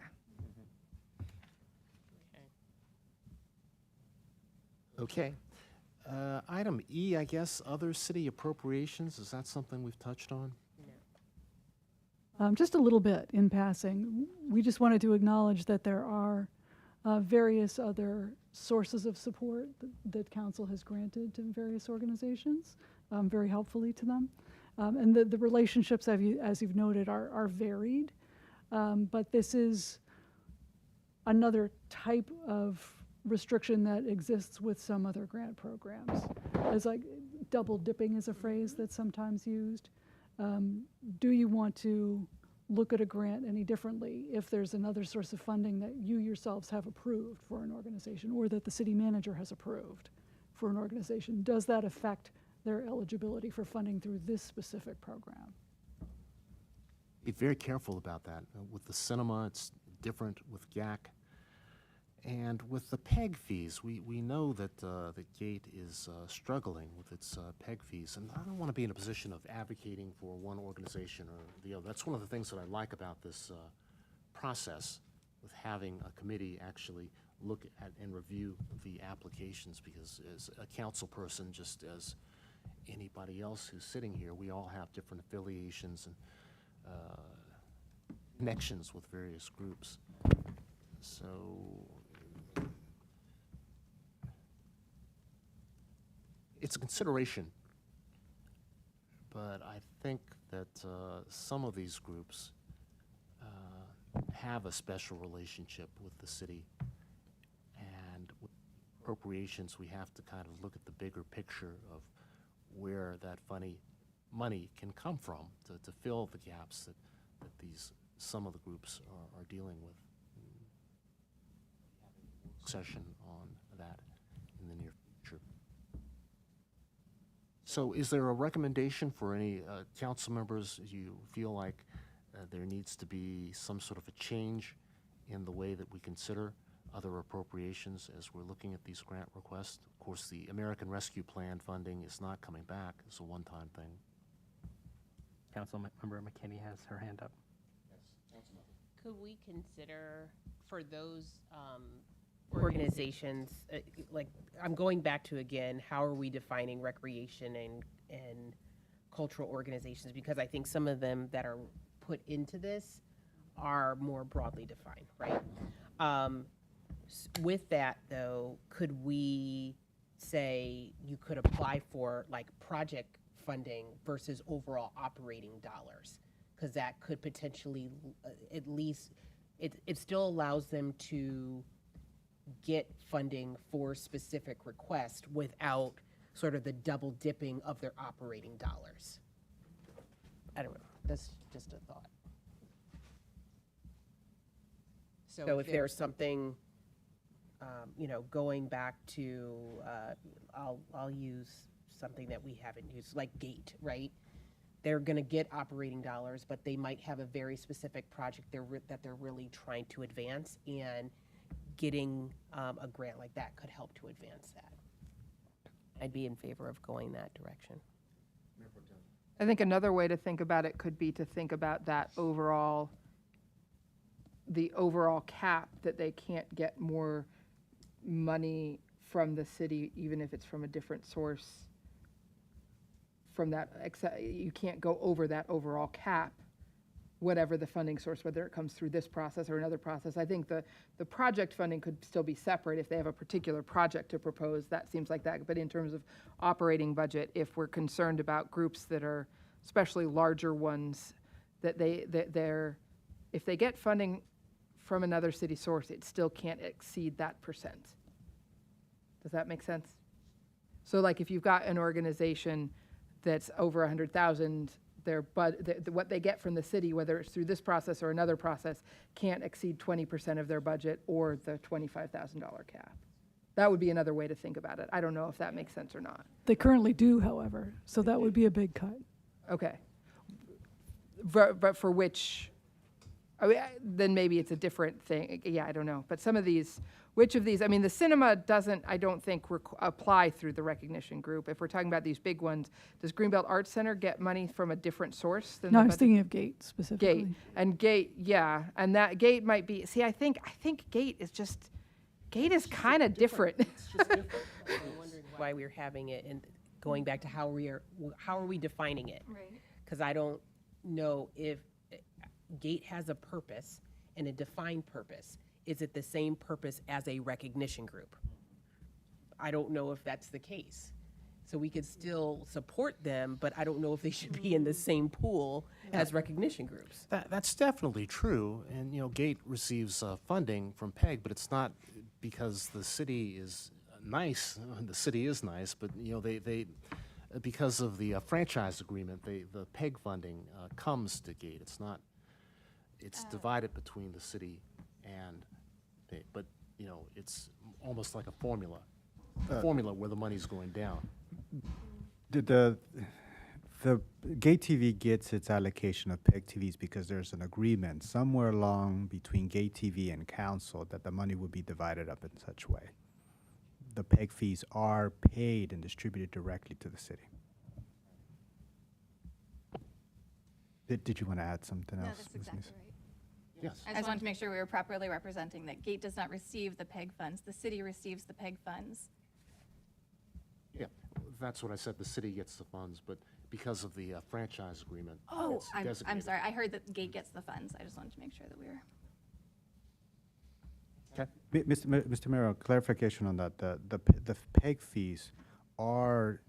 Okay. Item E, I guess, other city appropriations. Is that something we've touched on? Just a little bit in passing. We just wanted to acknowledge that there are various other sources of support that council has granted to various organizations, very helpfully to them. And the relationships, as you've noted, are varied. But this is another type of restriction that exists with some other grant programs. As like double dipping is a phrase that's sometimes used. Do you want to look at a grant any differently if there's another source of funding that you yourselves have approved for an organization or that the city manager has approved for an organization? Does that affect their eligibility for funding through this specific program? be very careful about that. With the cinema, it's different with GAC. And with the PEG fees, we know that the Gate is struggling with its PEG fees, and I don't want to be in a position of advocating for one organization or the other. That's one of the things that I like about this process, with having a committee actually look at and review the applications, because as a council person, just as anybody else who's sitting here, we all have different affiliations and connections with various groups. So it's a consideration, but I think that some of these groups have a special relationship with the city, and with appropriations, we have to kind of look at the bigger picture of where that money can come from to fill the gaps that some of the groups are dealing with. Session on that in the near future. So is there a recommendation for any council members? You feel like there needs to be some sort of a change in the way that we consider other appropriations as we're looking at these grant requests? Of course, the American Rescue Plan funding is not coming back. It's a one-time thing. Councilmember McKinney has her hand up. Could we consider for those organizations, like, I'm going back to, again, how are we defining recreation and cultural organizations? Because I think some of them that are put into this are more broadly defined, right? With that, though, could we say you could apply for, like, project funding versus overall operating dollars? Because that could potentially, at least, it still allows them to get funding for specific requests without sort of the double dipping of their operating dollars. I don't know, that's just a thought. So if there's something, going back to, I'll use something that we haven't used, like GATE, right? They're gonna get operating dollars, but they might have a very specific project that they're really trying to advance, and getting a grant like that could help to advance that. I'd be in favor of going that direction. I think another way to think about it could be to think about that overall, the overall cap, that they can't get more money from the city, even if it's from a different source. From that, you can't go over that overall cap, whatever the funding source, whether it comes through this process or another process. I think the project funding could still be separate if they have a particular project to propose. That seems like that. But in terms of operating budget, if we're concerned about groups that are, especially larger ones, that if they get funding from another city source, it still can't exceed that percent. Does that make sense? So like if you've got an organization that's over 100,000, what they get from the city, whether it's through this process or another process, can't exceed 20% of their budget or the $25,000 cap. That would be another way to think about it. I don't know if that makes sense or not. They currently do, however, so that would be a big cut. Okay. But for which, I mean, then maybe it's a different thing. Yeah, I don't know. But some of these, which of these, I mean, the cinema doesn't, I don't think, apply through the recognition group. If we're talking about these big ones, does Greenbelt Arts Center get money from a different source than No, the I was budget? thinking of GATE specifically. GATE. And GATE, yeah. And that GATE might be, see, I think GATE is just, GATE is kind of different. It's just different. I'm wondering why we're having it, and going back to how are we defining it? Right. Because I don't know if GATE has a purpose and a defined purpose. Is it the same purpose as a recognition group? I don't know if that's the case. So we could still support them, but I don't know if they should be in the same pool as recognition groups. That's definitely true, and GATE receives funding from PEG, but it's not because the city is nice. The city is nice, but they because of the franchise agreement, the PEG funding comes to GATE. It's not. It's divided between the city and PEG, but it's almost like a formula where the money's going down. Did the The Gate TV gets its allocation of PEG TVs because there's an agreement somewhere along between Gate TV and council that the money would be divided up in such way. The PEG fees are paid and distributed directly to the city. Did you want to add something No, else? that's Ms. exactly Neese? right. Yes. I just wanted to make sure we were properly representing that GATE does not receive the PEG funds. The city receives the PEG funds. Yeah, that's what I said, the city gets the funds, but because of the franchise agreement. Oh, it's I'm designated. sorry. I heard that GATE gets the funds. I just wanted to make sure that we were. Okay. Mr. Mayor, clarification on that. The PEG fees are,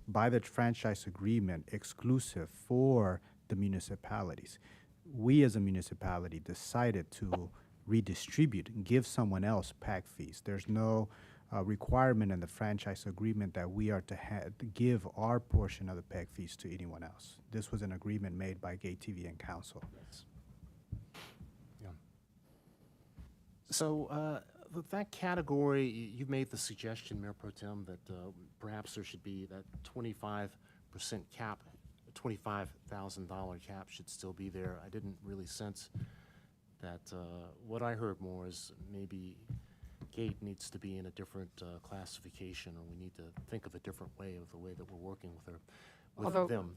by the franchise agreement, exclusive for the municipalities. We as a municipality decided to redistribute and give someone else PEG fees. There's no requirement in the franchise agreement that we are to give our portion of the PEG fees to anyone else. This was an agreement made by Gate TV and council. Yeah. So, with that category, you made the suggestion, Mayor Pro Tem, that perhaps there should be that 25% cap, $25,000 cap should still be there. I didn't really sense that. What I heard more is maybe Gate needs to be in a different classification, or we need to think of a different way of the way that we're working with her, with them.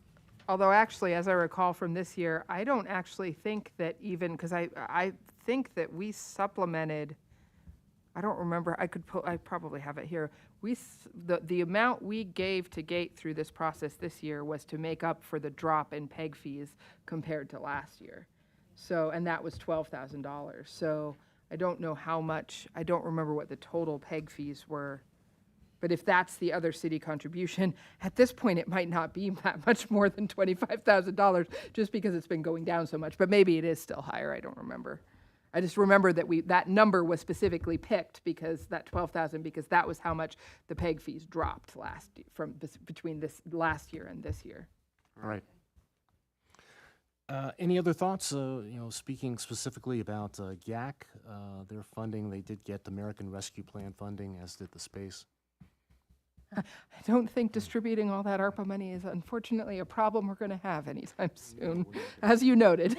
Although actually, as I recall from this year, I don't actually think that even, because I think that we supplemented, I don't remember, I probably have it here. The amount we gave to Gate through this process this year was to make up for the drop in PEG fees compared to last year. So, and that was $12,000. So I don't know how much, I don't remember what the total PEG fees were. But if that's the other city contribution, at this point, it might not be that much more than $25,000 just because it's been going down so much. But maybe it is still higher, I don't remember. I just remember that that number was specifically picked because that 12,000, because that was how much the PEG fees dropped between this last year and this year. All right. Any other thoughts? Speaking specifically about GAC, their funding, they did get American Rescue Plan funding, as did the space. I don't think distributing all that ARPA money is unfortunately a problem we're going to have anytime soon, as you noted.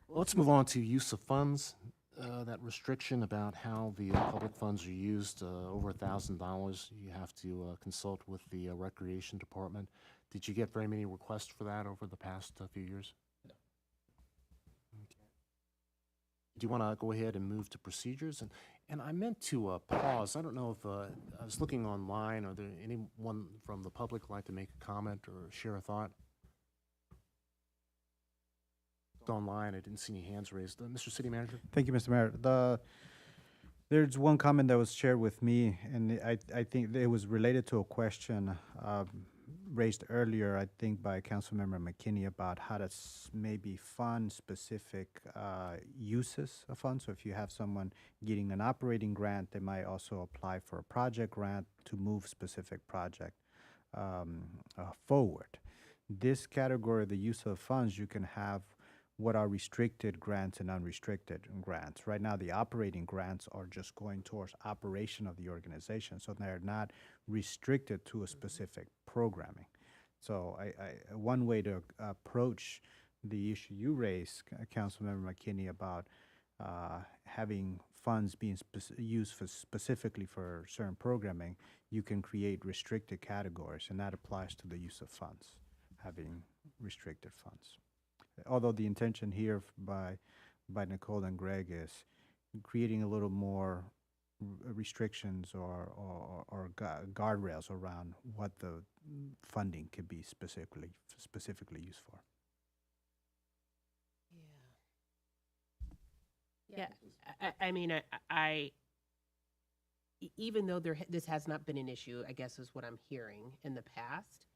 Well, let's move on to use of funds. That restriction about how the public funds are used, over $1,000, you have to consult with the Recreation Department. Did you get very many requests for that over the past few years? No. Okay. Do you want to go ahead and move to procedures? And I meant to pause. I don't know if I was looking online. Are there anyone from the public like to make a comment or share a thought? Online, I didn't see any hands raised. Mr. City Manager? Thank you, Mr. Mayor. There's one comment that was shared with me, and I think it was related to a question raised earlier, I think, by Councilmember McKinney about how to maybe fund specific uses of funds. So if you have someone getting an operating grant, they might also apply for a project grant to move specific project forward. This category, the use of funds, you can have what are restricted grants and unrestricted grants. Right now, the operating grants are just going towards operation of the organization, so they're not restricted to a specific programming. So one way to approach the issue you raised, Councilmember McKinney, about having funds being used specifically for certain programming, you can create restricted categories, and that applies to the use of funds, having restricted funds. Although the intention here by Nicole and Greg is creating a little more restrictions or guardrails around what the funding could be specifically used for. Yeah, I mean, even though this has not been an issue, I guess is what I'm hearing in the past.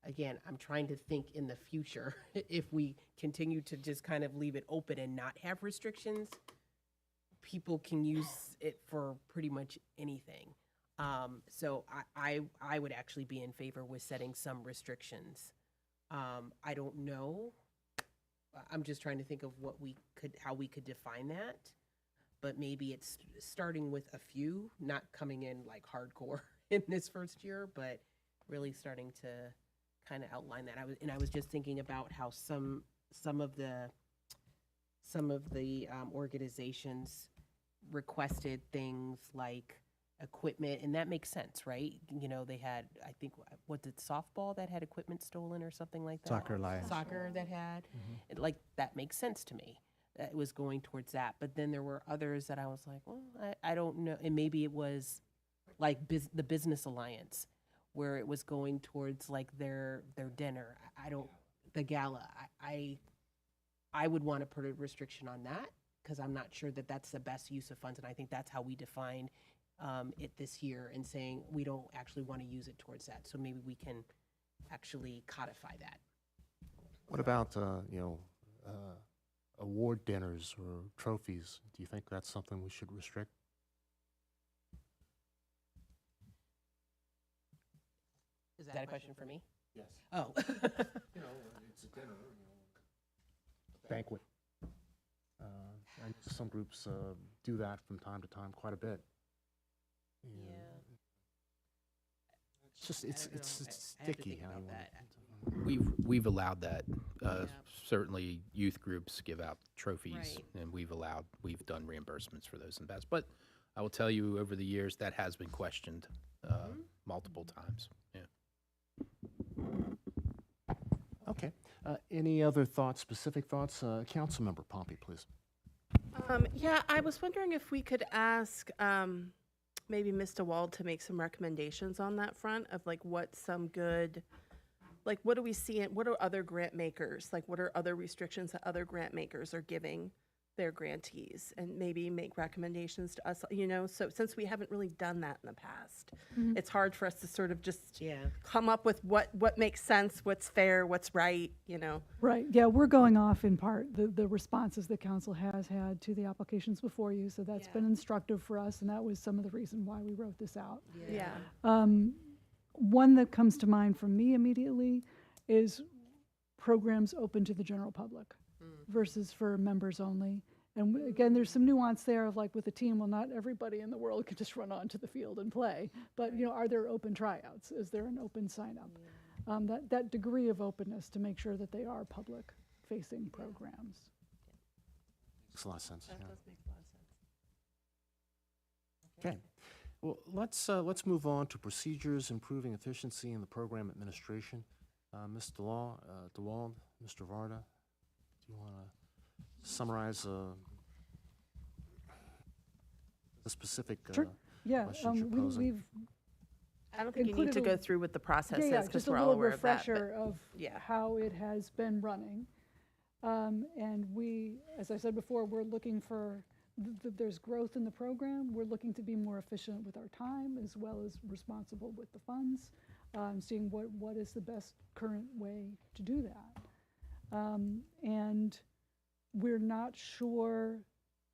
Again, I'm trying to think in the future, if we continue to just kind of leave it open and not have restrictions, people can use it for pretty much anything. So I would actually be in favor with setting some restrictions. I don't know. I'm just trying to think of how we could define that. But maybe it's starting with a few, not coming in like hardcore in this first year, but really starting to kind of outline that. I was just thinking about how some of the organizations requested things like equipment, and that makes sense, right? You know, they had, I think, was it softball that had equipment stolen or something like that? Soccer Alliance. Soccer that had, like, that makes sense to me. That it was going towards that, but then there were others that I was like, well, I don't know, and maybe it was like the Business Alliance, where it was going towards like their dinner. I don't, the gala. I would want to put a restriction on that because I'm not sure that that's the best use of funds, and I think that's how we defined it this year and saying we don't actually want to use it towards that. So maybe we can actually codify that. What about, award dinners or trophies? Do you think that's something we should restrict? Is that a question for me? Yes. Oh. It's a dinner, banquet. I know some groups do that from time to time quite a bit. Yeah. It's just, I it's don't know. it's I have to sticky. think how about you wanna- that. We've allowed that. Yeah. Certainly, youth groups give out trophies, Right. and we've done reimbursements for those in the past. But I will tell you, over the years, that has been questioned multiple times. Yeah. Okay. Any other thoughts, specific thoughts? Councilmember Pompey, please. Yeah, I was wondering if we could ask maybe Mr. Wald to make some recommendations on that front of like what some good, like what do we see, what are other grant makers, like what are other restrictions that other grant makers are giving their grantees, and maybe make recommendations to us, so since we haven't really done that in the past, it's hard for us to sort of just Yeah. come up with what makes sense, what's fair, what's right, Right, yeah, we're going off in part, the responses that council has had to the applications before you, so that's been instructive for us, and that was some of the reason why we wrote this out. Yeah. One that comes to mind for me immediately is programs open to the general public versus for members only. And again, there's some nuance there of like with a team, well, not everybody in the world can just run onto the field and play, but are there open tryouts? Is there an open sign up? That degree of openness to make sure that they are public facing programs. Makes a lot of sense. That yeah. does make a lot of sense. Okay. Well, let's move on to procedures improving efficiency in the program administration. Ms. DeWald, Mr. Varda, do you want to summarize the specific Sure. Yeah, questions you're posing? we've I don't think you need to included go a- through what the process is, just because a we're all little aware of that. refresher of yeah. how it has been running. And we, as I said before, we're looking for, there's growth in the program. We're looking to be more efficient with our time as well as responsible with the funds, seeing what is the best current way to do that. And we're not sure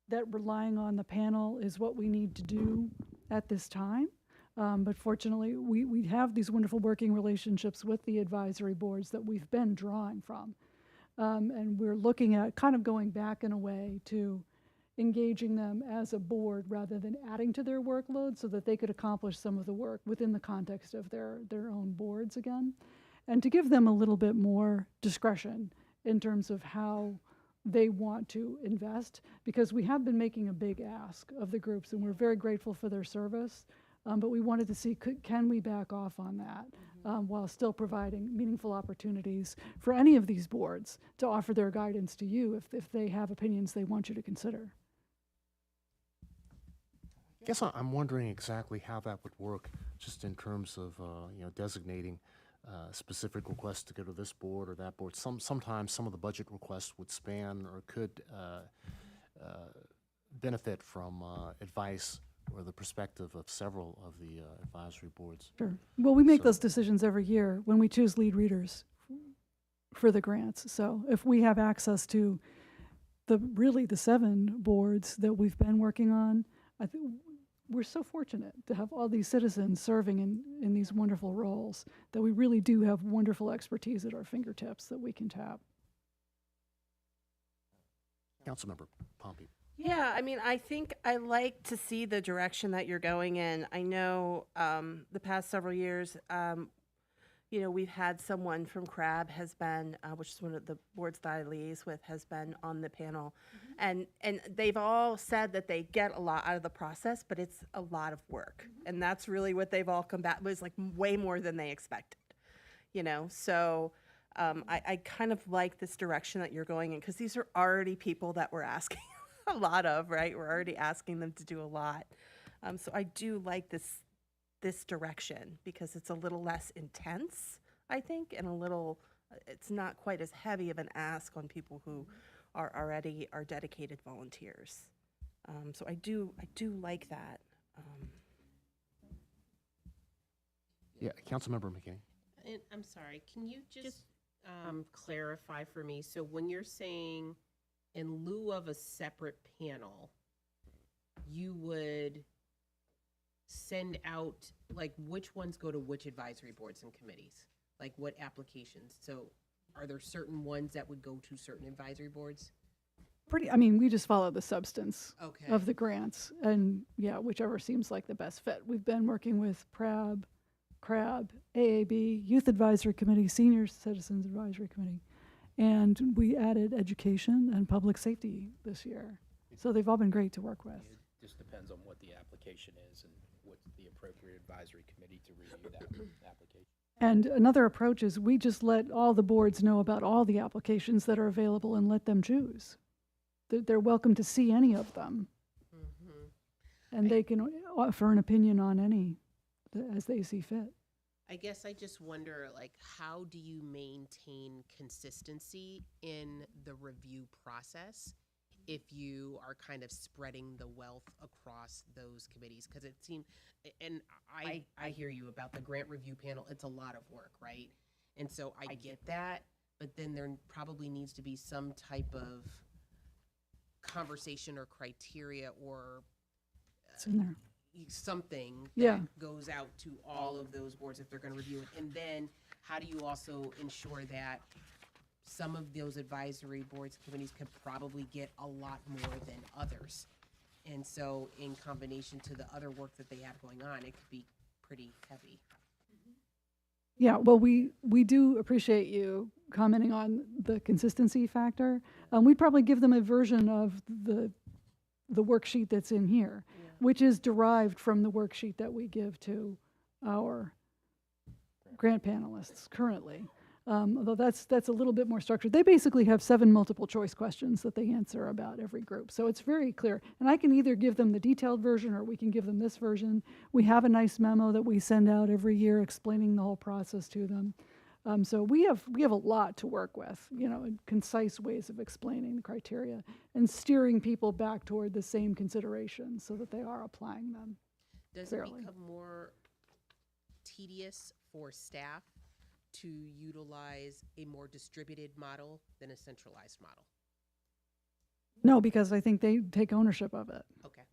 that relying on the panel is what we need to do at this time. But fortunately, we have these wonderful working relationships with the advisory boards that we've been drawing from. And we're looking at kind of going back in a way to engaging them as a board rather than adding to their workload so that they could accomplish some of the work within the context of their own boards again. And to give them a little bit more discretion in terms of how they want to invest, because we have been making a big ask of the groups and we're very grateful for their service. But we wanted to see, can we back off on that while still providing meaningful opportunities for any of these boards to offer their guidance to you if they have opinions they want you to consider. I guess I'm wondering exactly how that would work, just in terms of designating specific requests to go to this board or that board. Sometimes some of the budget requests would span or could benefit from advice or the perspective of several of the advisory boards. Sure. Well, we make So- those decisions every year when we choose lead readers for the grants. So if we have access to the 7 boards that we've been working on, I think we're so fortunate to have all these citizens serving in these wonderful roles that we really do have wonderful expertise at our fingertips that we can tap. Councilmember Pompey. Yeah, I mean, I think I like to see the direction that you're going in. I know the past several years, You know, we've had someone from CRAB has been, which is one of the boards that I liaise with, has been on the panel. And they've all said that they get a lot out of the process, but it's a lot of work. And that's really what they've all come back, was like way more than they expected, you know? So I kind of like this direction that you're going in, because these are already people that we're asking a lot of, right? We're already asking them to do a lot. So I do like this direction, because it's a little less intense, I think, and a little, it's not quite as heavy of an ask on people who are already our dedicated volunteers. So I do like that. Yeah, Councilmember McKinney. And I'm sorry, can you just clarify for me? So when you're saying in lieu of a separate panel, you would send out, like, which ones go to which advisory boards and committees? Like, what applications? So are there certain ones that would go to certain advisory boards? I mean, we just follow the substance Okay. of the grants, and yeah, whichever seems like the best fit. We've been working with PRAB, CRAB, AAB, Youth Advisory Committee, Senior Citizens Advisory Committee, and we added education and public safety this year. So they've all been great to work with. It just depends on what the application is and what's the appropriate advisory committee to review that application. And another approach is we just let all the boards know about all the applications that are available and let them choose. They're welcome to see any of them, and they can offer an opinion on any as they see fit. I guess I just wonder, like, how do you maintain consistency in the review process if you are kind of spreading the wealth across those committees? Because it seems, and I hear you about the grant review panel, it's a lot of work, right? And so I get that, but then there probably needs to be some type of conversation or criteria or It's in there. something Yeah. that goes out to all of those boards if they're going to review it. And then how do you also ensure that some of those advisory boards and committees could probably get a lot more than others? And so in combination to the other work that they have going on, it could be pretty heavy. Yeah, well, we do appreciate you commenting on the consistency factor. We'd probably give them a version of the worksheet that's in here, which is derived from the worksheet that we give to our grant panelists currently. Although that's a little bit more structured. They basically have 7 multiple choice questions that they answer about every group. So it's very clear. And I can either give them the detailed version or we can give them this version. We have a nice memo that we send out every year explaining the whole process to them. So we have a lot to work with, you know, and concise ways of explaining the criteria and steering people back toward the same considerations so that they are applying them. Does Fairly. it become more tedious for staff to utilize a more distributed model than a centralized model? No, because I think they take ownership of it. Okay.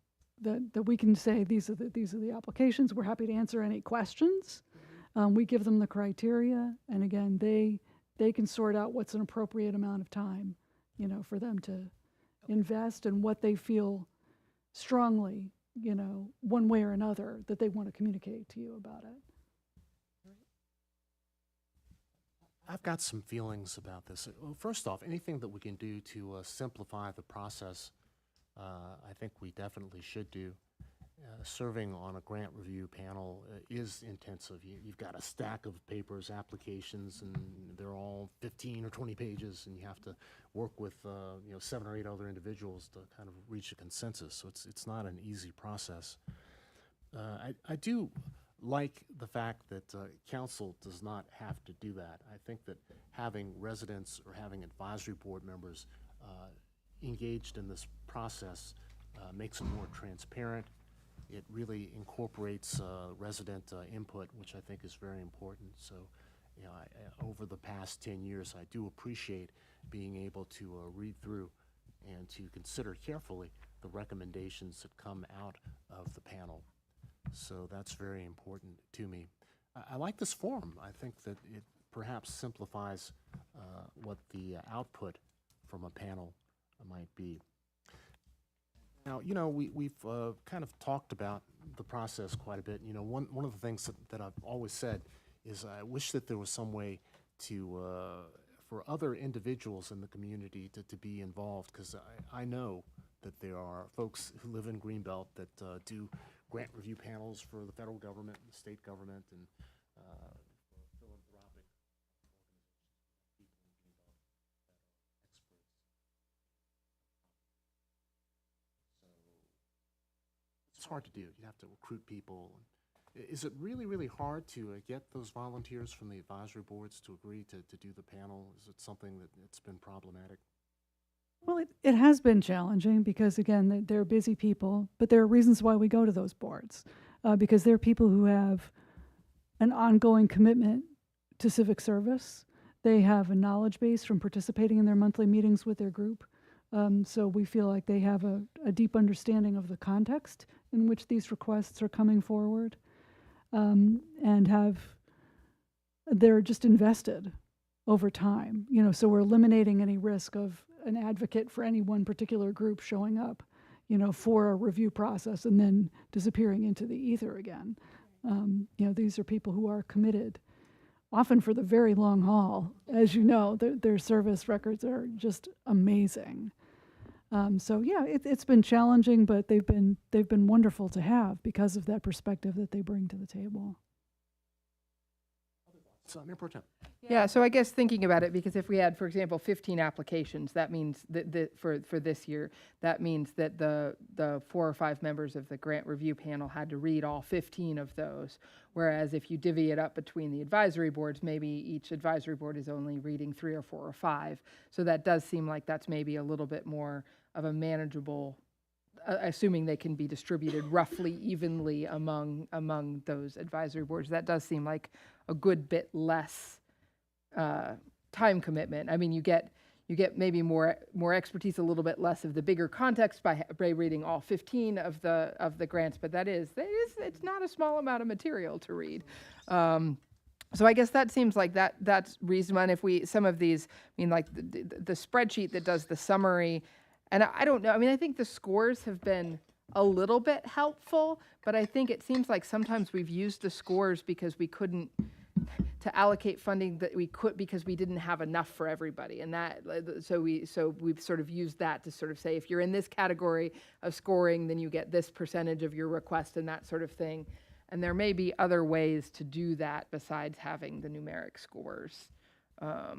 That we can say these are the applications. We're happy to answer any questions. We give them the criteria, and again, they can sort out what's an appropriate amount of time, you know, for them to invest and what they feel strongly, you know, one way or another that they want to communicate to you about it. I've got some feelings about this. Well, first off, anything that we can do to simplify the process, I think we definitely should do. Serving on a grant review panel is intensive. You've got a stack of papers, applications, and they're all 15 or 20 pages, and you have to work with 7 or 8 other individuals to kind of reach a consensus. So it's not an easy process. I do like the fact that council does not have to do that. I think that having residents or having advisory board members engaged in this process makes it more transparent. It really incorporates resident input, which I think is very important. So, you know, over the past 10 years, I do appreciate being able to read through and to consider carefully the recommendations that come out of the panel. So that's very important to me. I like this form. I think that it perhaps simplifies what the output from a panel might be. Now, you know, we've kind of talked about the process quite a bit. You know, one of the things that I've always said is I wish that there was some way to, for other individuals in the community to be involved, because I know that there are folks who live in Greenbelt that do grant review panels for the federal government and the state government and philanthropic people in Greenbelt that are experts. So it's hard to do. You have to recruit people. Is it really, really hard to get those volunteers from the advisory boards to agree to do the panel? Is it something that it's been problematic? Well, it has been challenging because, again, they're busy people, but there are reasons why we go to those boards, because they're people who have an ongoing commitment to civic service. They have a knowledge base from participating in their monthly meetings with their group. So we feel like they have a deep understanding of the context in which these requests are coming forward, and they're just invested over time. So we're eliminating any risk of an advocate for any one particular group showing up, for a review process and then disappearing into the ether again. These are people who are committed, often for the very long haul. As you know, their service records are just amazing. So yeah, it's been challenging, but they've been wonderful to have because of that perspective that they bring to the table. So, Mayor Pro Tem. Yeah, so I guess thinking about it, because if we had, for example, 15 applications, that means that for this year, that means that the 4 or 5 members of the grant review panel had to read all 15 of those. Whereas if you divvy it up between the advisory boards, maybe each advisory board is only reading 3 or 4 or 5. So that does seem like that's maybe a little bit more of a manageable, assuming they can be distributed roughly evenly among those advisory boards. That does seem like a good bit less time commitment. I mean, you get maybe more expertise, a little bit less of the bigger context by reading all 15 of the grants, but it's not a small amount of material to read. So I guess that seems like that's reasonable. And if some of these, I mean, like the spreadsheet that does the summary, and I don't know, I mean, I think the scores have been a little bit helpful, but I think it seems like sometimes we've used the scores because we couldn't, to allocate funding that we could, because we didn't have enough for everybody. And so we've sort of used that to sort of say, if you're in this category of scoring, then you get this percentage of your request and that sort of thing. And there may be other ways to do that besides having the numeric scores. I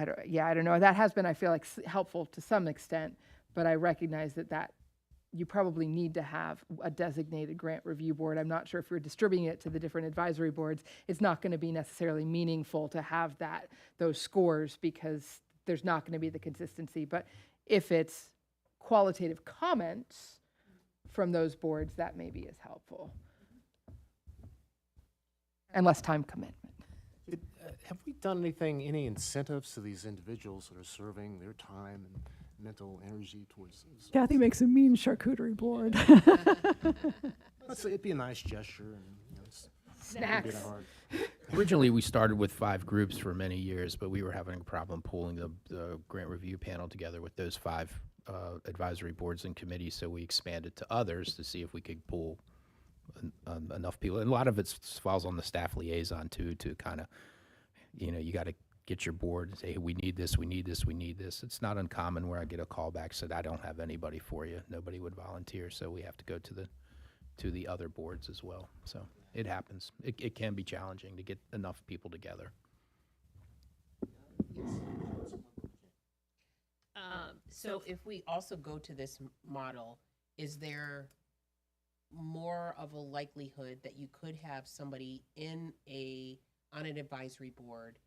don't know. That has been, I feel like, helpful to some extent, but I recognize that you probably need to have a designated grant review board. I'm not sure if you're distributing it to the different advisory boards, it's not going to be necessarily meaningful to have those scores because there's not going to be the consistency. But if it's qualitative comments from those boards, that maybe is helpful. And less time commitment. Have we done any incentives to these individuals that are serving their time and mental energy towards this? Kathy makes a mean charcuterie board. It'd be a nice gesture and Snacks. Originally, we started with 5 groups for many years, but we were having a problem pulling the grant review panel together with those 5 advisory boards and committees, so we expanded to others to see if we could pull enough people. And a lot of it falls on the staff liaison, too, to kind of, you got to get your board and say, hey, we need this, we need this, we need this. It's not uncommon where I get a call back said, I don't have anybody for you. Nobody would volunteer, so we have to go to the other boards as well. So it happens. It can be challenging to get enough people together. So if we also go to this model, is there more of a likelihood that you could have somebody on an advisory board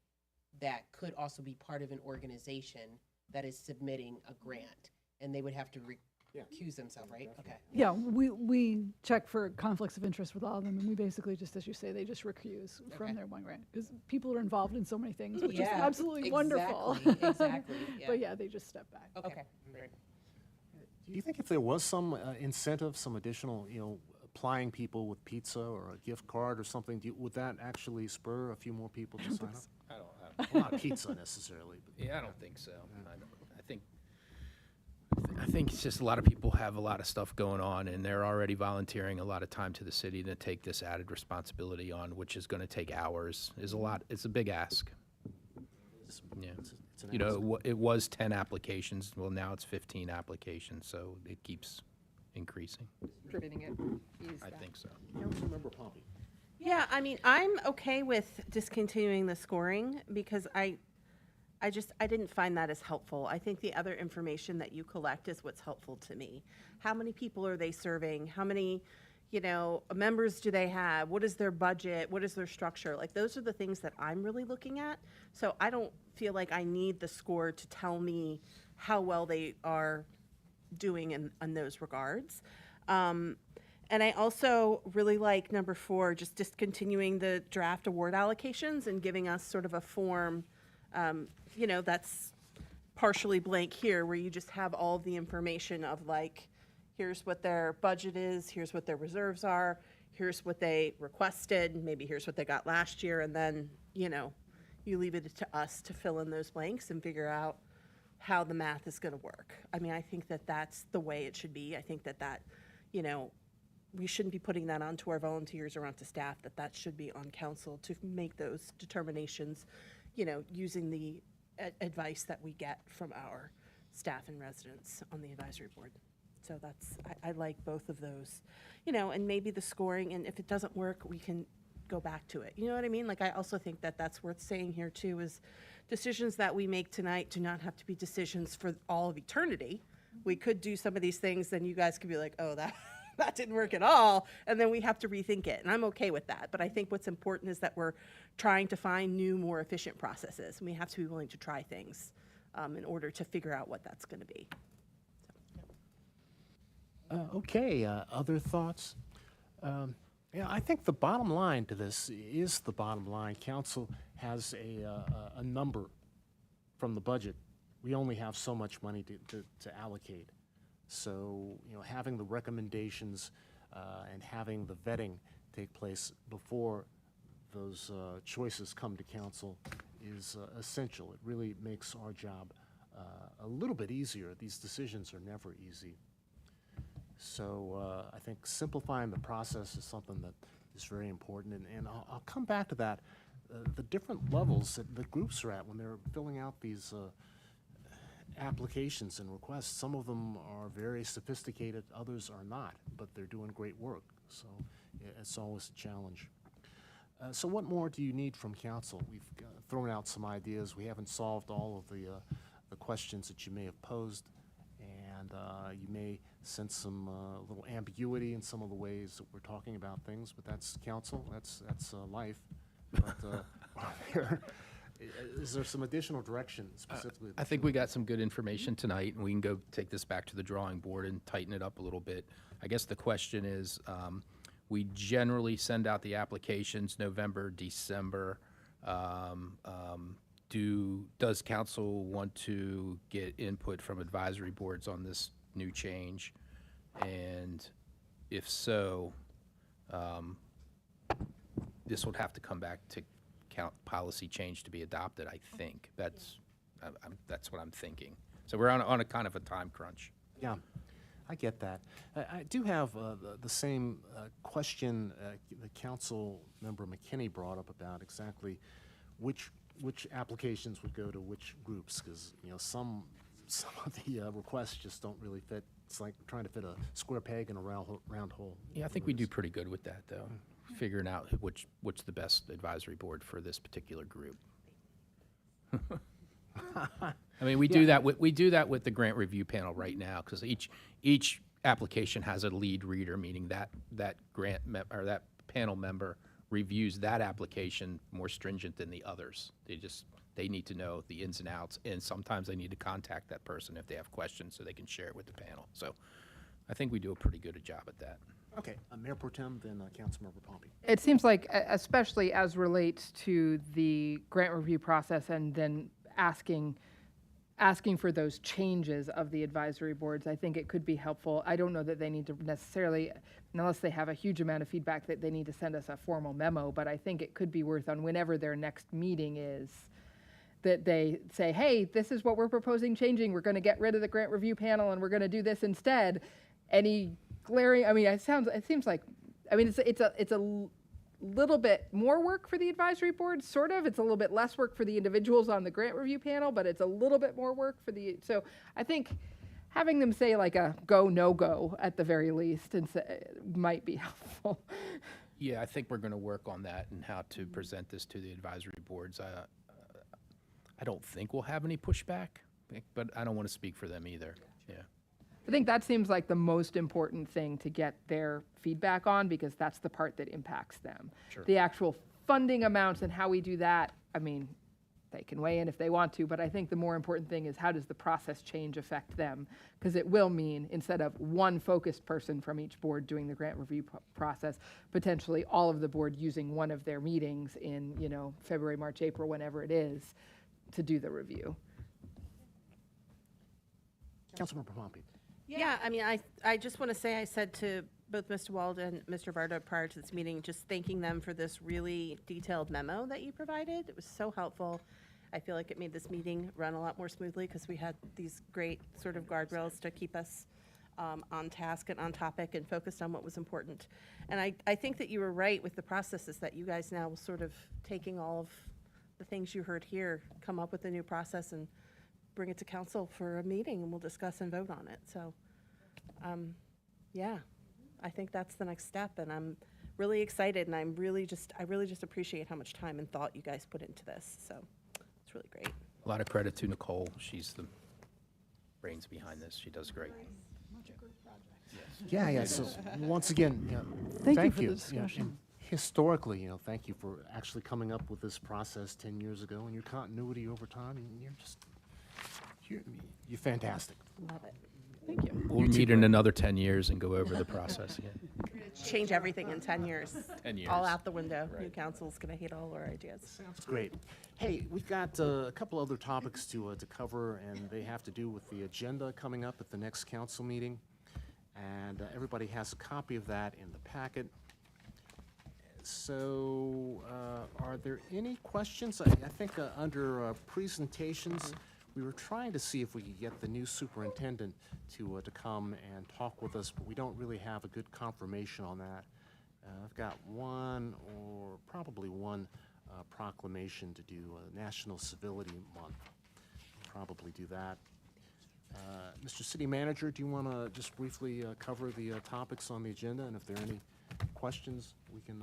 that could also be part of an organization that is submitting a grant, and they would have to recuse themselves, right? Okay. Yeah, we check for conflicts of interest with all of them, and we basically just, as you say, they just recuse from their one grant because people are involved in so many things, which is absolutely wonderful. Exactly. Yeah. But yeah, they just step back. Okay. do you think if there was some incentive, some additional, applying people with pizza or a gift card or something, would that actually spur a few more people to sign up? I don't Well, not pizza necessarily. But Yeah, I don't think so. I I think it's just a lot of people have a lot of stuff going on, and they're already volunteering a lot of time to the city to take this added responsibility on, which is going to take hours. Is a lot. It's a big ask. Yeah. It's an You know, ask. it was 10 applications. Well, now it's 15 applications, so it keeps increasing. Distributing it. I think so. Councilmember Pompey. Yeah, I mean, I'm okay with discontinuing the scoring because I didn't find that as helpful. I think the other information that you collect is what's helpful to me. How many people are they serving? How many, members do they have? What is their budget? What is their structure? Like, those are the things that I'm really looking at. So I don't feel like I need the score to tell me how well they are doing in those regards. And I also really like number 4, just discontinuing the draft award allocations and giving us sort of a form, that's partially blank here, where you just have all of the information of like, here's what their budget is, here's what their reserves are, here's what they requested, maybe here's what they got last year, and then, you leave it to us to fill in those blanks and figure out how the math is going to work. I mean, I think that that's the way it should be. I think that, we shouldn't be putting that onto our volunteers or onto staff, that should be on council to make those determinations, using the advice that we get from our staff and residents on the advisory board. So I like both of those, and maybe the scoring, and if it doesn't work, we can go back to it. You know what I mean? Like, I also think that that's worth saying here too, is decisions that we make tonight do not have to be decisions for all of eternity. We could do some of these things, then you guys could be like, oh, that didn't work at all, and then we have to rethink it, and I'm okay with that. But I think what's important is that we're trying to find new, more efficient processes, and we have to be willing to try things in order to figure out what that's going to be. Okay, other thoughts? I think the bottom line to this is the bottom line. Council has a number from the budget. We only have so much money to allocate. So, having the recommendations and having the vetting take place before those choices come to council is essential. It really makes our job a little bit easier. These decisions are never easy. So I think simplifying the process is something that is very important. And I'll come back to that. The different levels that the groups are at when they're filling out these applications and requests. Some of them are very sophisticated, others are not, but they're doing great work. So it's always a challenge. So what more do you need from council? We've thrown out some ideas. We haven't solved all of the questions that you may have posed, and you may sense some little ambiguity in some of the ways that we're talking about things, but that's council, that's life. But is there some additional direction specifically? I think we got some good information tonight, and we can go take this back to the drawing board and tighten it up a little bit. I guess the question is, we generally send out the applications November, December. Does council want to get input from advisory boards on this new change? And if so, this would have to come back to policy change to be adopted, I think. That's what I'm thinking. So we're on a kind of a time crunch. Yeah, I get that. I do have the same question the council member McKinney brought up about exactly which applications would go to which groups, because some of the requests just don't really fit. It's like trying to fit a square peg in a round hole. Yeah, I think we do pretty good with that, though, figuring out which the best advisory board for this particular group. I mean, we do that with the grant review panel right now, because each application has a lead reader, meaning that grant or that panel member reviews that application more stringent than the others. They need to know the ins and outs, and sometimes they need to contact that person if they have questions so they can share it with the panel. So I think we do a pretty good job at that. Okay, Mayor Pro Tem, then Councilmember Pompey. It seems like, especially as relates to the grant review process and then asking for those changes of the advisory boards, I think it could be helpful. I don't know that they need to necessarily, unless they have a huge amount of feedback, that they need to send us a formal memo, but I think it could be worth on whenever their next meeting is, that they say, hey, this is what we're proposing changing. We're going to get rid of the grant review panel and we're going to do this instead. Any glaring, I mean, it seems like, I mean, it's a little bit more work for the advisory board, sort of. It's a little bit less work for the individuals on the grant review panel, but it's a little bit more work for so I think having them say like a go, no go at the very least and might be helpful. Yeah, I think we're going to work on that and how to present this to the advisory boards. I don't think we'll have any pushback, but I don't want to speak for them either. Yeah. I think that seems like the most important thing to get their feedback on, because that's the part that impacts them. Sure. The actual funding amounts and how we do that, I mean, they can weigh in if they want to, but I think the more important thing is how does the process change affect them? Because it will mean, instead of one focused person from each board doing the grant review process, potentially all of the board using one of their meetings in, February, March, April, whenever it is, to do the review. Councilmember Pompey. Yeah, I mean, I just want to say, I said to both Mr. Wald and Mr. Varda prior to this meeting, just thanking them for this really detailed memo that you provided. It was so helpful. I feel like it made this meeting run a lot more smoothly because we had these great sort of guardrails to keep us on task and on topic and focused on what was important. And I think that you were right with the processes that you guys now sort of taking all of the things you heard here, come up with a new process and bring it to council for a meeting, and we'll discuss and vote on it. So, yeah, I think that's the next step, and I'm really excited, and I really just appreciate how much time and thought you guys put into this. So, it's really great. A lot of credit to Nicole. She's the brains behind this. She does great. Yeah. So once again, Thank you thank for the you. discussion. And historically, thank you for actually coming up with this process 10 years ago, and your continuity over time. And you're fantastic. Love it. Thank you. We'll meet in another 10 years and go over the process again. Change everything in 10 years. 10 years. All out the window. New Right. council's going to hate all our ideas. Sounds great. Hey, we've got a couple other topics to cover, and they have to do with the agenda coming up at the next council meeting. And everybody has a copy of that in the packet. So, are there any questions? I think under presentations, we were trying to see if we could get the new superintendent to come and talk with us, but we don't really have a good confirmation on that. I've got one or probably one proclamation to do, National Civility Month. Probably do that. Mr. City Manager, do you want to just briefly cover the topics on the agenda, and if there are any questions, we can.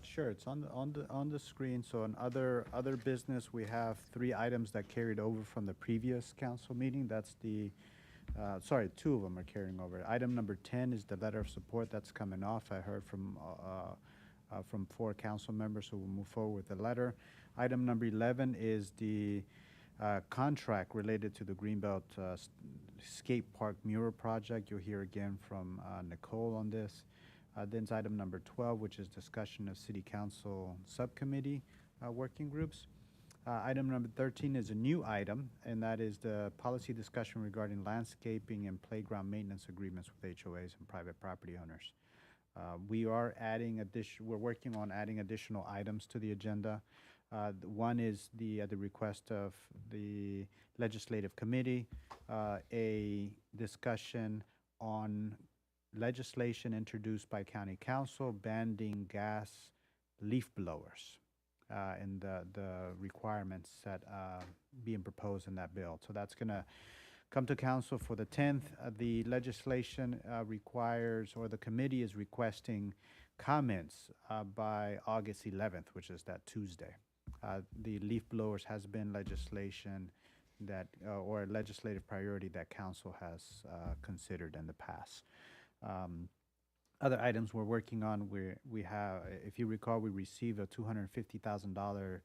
Sure, it's on the screen. So on other business, we have 3 items that carried over from the previous council meeting. That's sorry, 2 of them are carrying over. Item number 10 is the letter of support that's coming off. I heard from 4 council members, so we'll move forward with the letter. Item number 11 is the contract related to the Greenbelt Skate Park mural project. You'll hear again from Nicole on this. Then it's item number 12, which is discussion of city council subcommittee working groups. Item number 13 is a new item, and that is the policy discussion regarding landscaping and playground maintenance agreements with HOAs and private property owners. We're working on adding additional items to the agenda. One is the request of the legislative committee, a discussion on legislation introduced by county council banning gas leaf blowers and the requirements that being proposed in that bill. So that's going to come to council for the 10th. The legislation requires, or the committee is requesting comments by August 11th, which is that Tuesday. The leaf blowers has been legislation that, or a legislative priority that council has considered in the past. Other items we're working on, we have, if you recall, we received a $250,000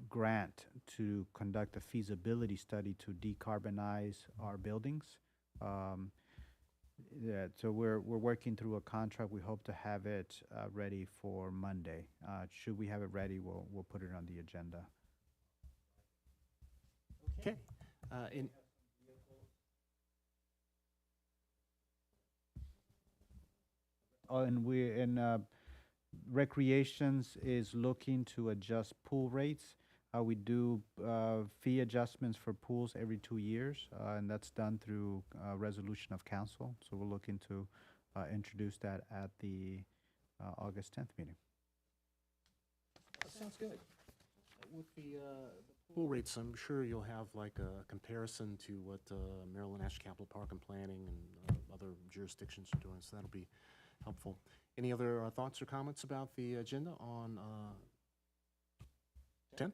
grant to conduct a feasibility study to decarbonize our buildings. So we're working through a contract. We hope to have it ready for Monday. Should we have it ready, we'll put it on the agenda. Okay. And recreations is looking to adjust pool rates. We do fee adjustments for pools every 2 years, and that's done through resolution of council. So we're looking to introduce that at the August 10th meeting. Sounds good. With the pool rates, I'm sure you'll have like a comparison to what Maryland National Capital Park and Planning and other jurisdictions are doing, so that'll be helpful. Any other thoughts or comments about the agenda on 10?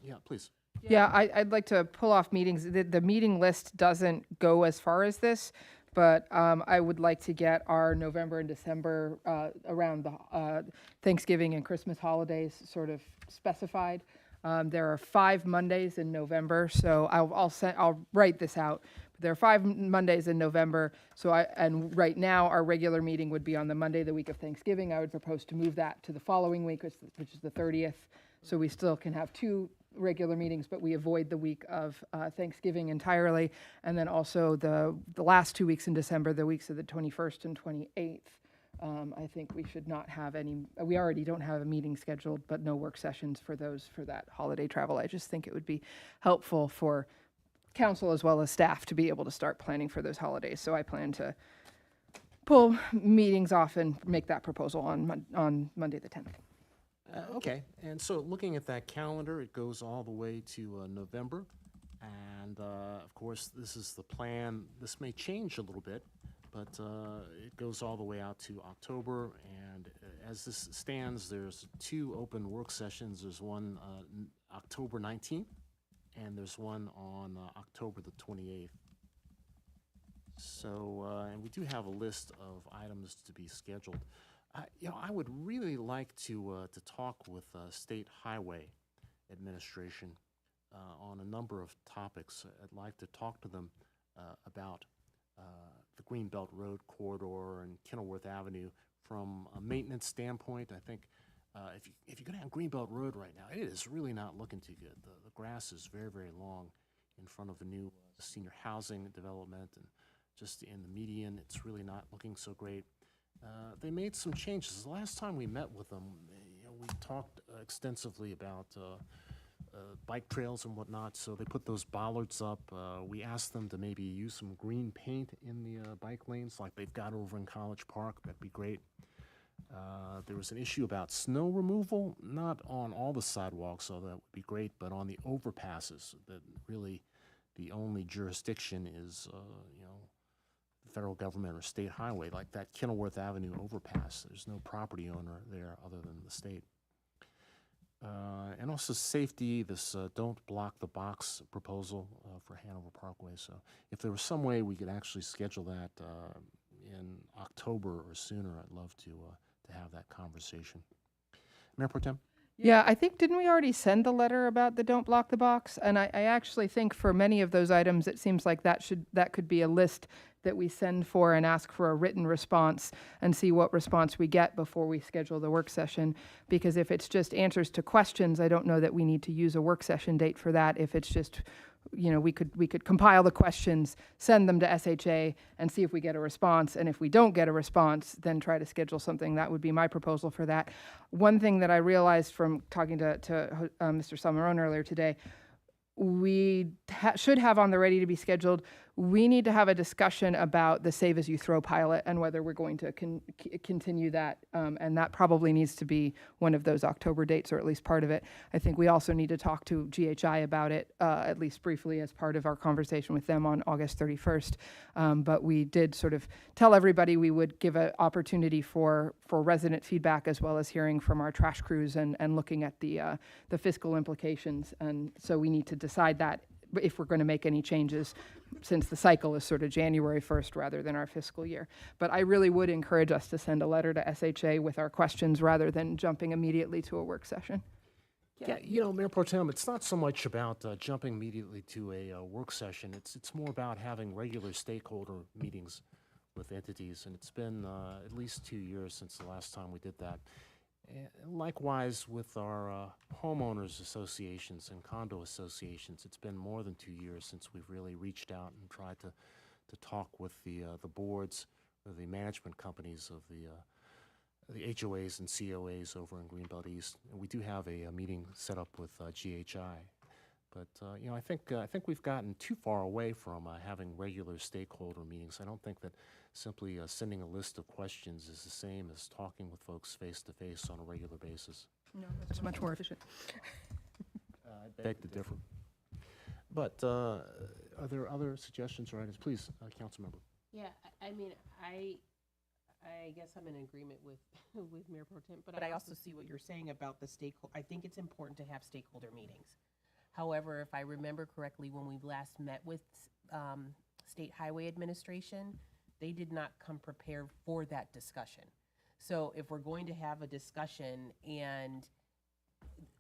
Yeah, please. Yeah, I'd like to pull off meetings. The meeting list doesn't go as far as this, but I would like to get our November and December around the Thanksgiving and Christmas holidays sort of specified. There are 5 Mondays in November, so I'll write this out. There are 5 Mondays in November, and right now our regular meeting would be on the Monday, the week of Thanksgiving. I would propose to move that to the following week, which is the 30th, so we still can have 2 regular meetings, but we avoid the week of Thanksgiving entirely. And then also the last 2 weeks in December, the weeks of the 21st and 28th. I think we should not have any, we already don't have a meeting scheduled, but no work sessions for that holiday travel. I just think it would be helpful for council as well as staff to be able to start planning for those holidays. So I plan to pull meetings off and make that proposal on Monday the 10th. Okay, and so looking at that calendar, it goes all the way to November. And of course, this is the plan. This may change a little bit, but it goes all the way out to October. And as this stands, there's 2 open work sessions. There's one October 19th, and there's one on October the 28th. So, and we do have a list of items to be scheduled. I would really like to talk with State Highway Administration on a number of topics. I'd like to talk to them about the Greenbelt Road corridor and Kenilworth Avenue from a maintenance standpoint. I think if you go down Greenbelt Road right now, it is really not looking too good. The grass is very, very long in front of the new senior housing development, and just in the median, it's really not looking so great. They made some changes. The last time we met with them, we talked extensively about bike trails and whatnot, so they put those bollards up. We asked them to maybe use some green paint in the bike lanes like they've got over in College Park. That'd be great. There was an issue about snow removal, not on all the sidewalks, so that would be great, but on the overpasses, that really the only jurisdiction is, federal government or state highway, like that Kenilworth Avenue overpass. There's no property owner there other than the state. And also safety, this don't block the box proposal for Hanover Parkway. So if there was some way we could actually schedule that in October or sooner, I'd love to have that conversation. Mayor Pro Tem? Yeah, I think, didn't we already send the letter about the don't block the box? And I actually think for many of those items, it seems like that could be a list that we send for and ask for a written response and see what response we get before we schedule the work session. Because if it's just answers to questions, I don't know that we need to use a work session date for that. If it's just, we could compile the questions, send them to SHA and see if we get a response. And if we don't get a response, then try to schedule something. That would be my proposal for that. One thing that I realized from talking to Mr. Salmarone earlier today, we should have on the ready to be scheduled. We need to have a discussion about the Save As You Throw pilot and whether we're going to continue that. And that probably needs to be one of those October dates, or at least part of it. I think we also need to talk to GHI about it, at least briefly, as part of our conversation with them on August 31st. But we did sort of tell everybody we would give an opportunity for resident feedback, as well as hearing from our trash crews and looking at the fiscal implications. And so we need to decide that if we're going to make any changes, since the cycle is sort of January 1st rather than our fiscal year. But I really would encourage us to send a letter to SHA with our questions rather than jumping immediately to a work session. Yeah, Mayor Pro Tem, it's not so much about jumping immediately to a work session. It's more about having regular stakeholder meetings with entities, and it's been at least 2 years since the last time we did that. And likewise with our homeowners associations and condo associations, it's been more than 2 years since we've really reached out and tried to talk with the boards or the management companies of the the HOAs and COAs over in Greenbelt East. And we do have a meeting set up with GHI. But, you know, I think we've gotten too far away from having regular stakeholder meetings. I don't think that simply sending a list of questions is the same as talking with folks face-to-face on a regular basis. No, that's much more efficient. I beg to differ. But are there other suggestions or items? Please, Councilmember. Yeah, I mean, I guess I'm in agreement with, with Mayor Pro Tem, but I also see what you're saying about the stakeholder. I think it's important to have stakeholder meetings. However, if I remember correctly, when we last met with State Highway Administration, they did not come prepared for that discussion. So if we're going to have a discussion, and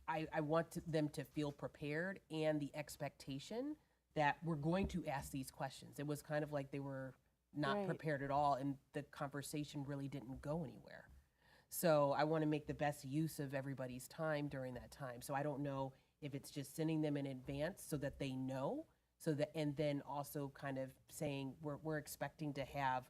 I want them to feel prepared and the expectation that we're going to ask these questions. It was kind of like they were not Right. prepared at all, and the conversation really didn't go anywhere. So I want to make the best use of everybody's time during that time. So I don't know if it's just sending them in advance so that they know, so that, and then also kind of saying we're expecting to have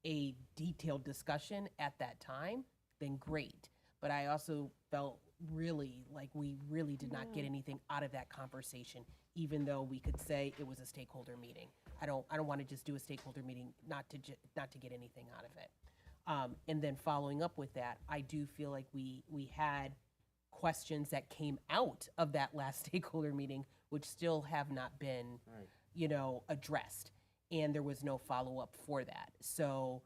a detailed discussion at that time, then great. But I also felt really like we really did not get anything out of that conversation, even though we could say it was a stakeholder meeting. I don't want to just do a stakeholder meeting not to get anything out of it. And then following up with that, I do feel like we had questions that came out of that last stakeholder meeting, which still have not been, you know, addressed. And there was no follow-up for that. So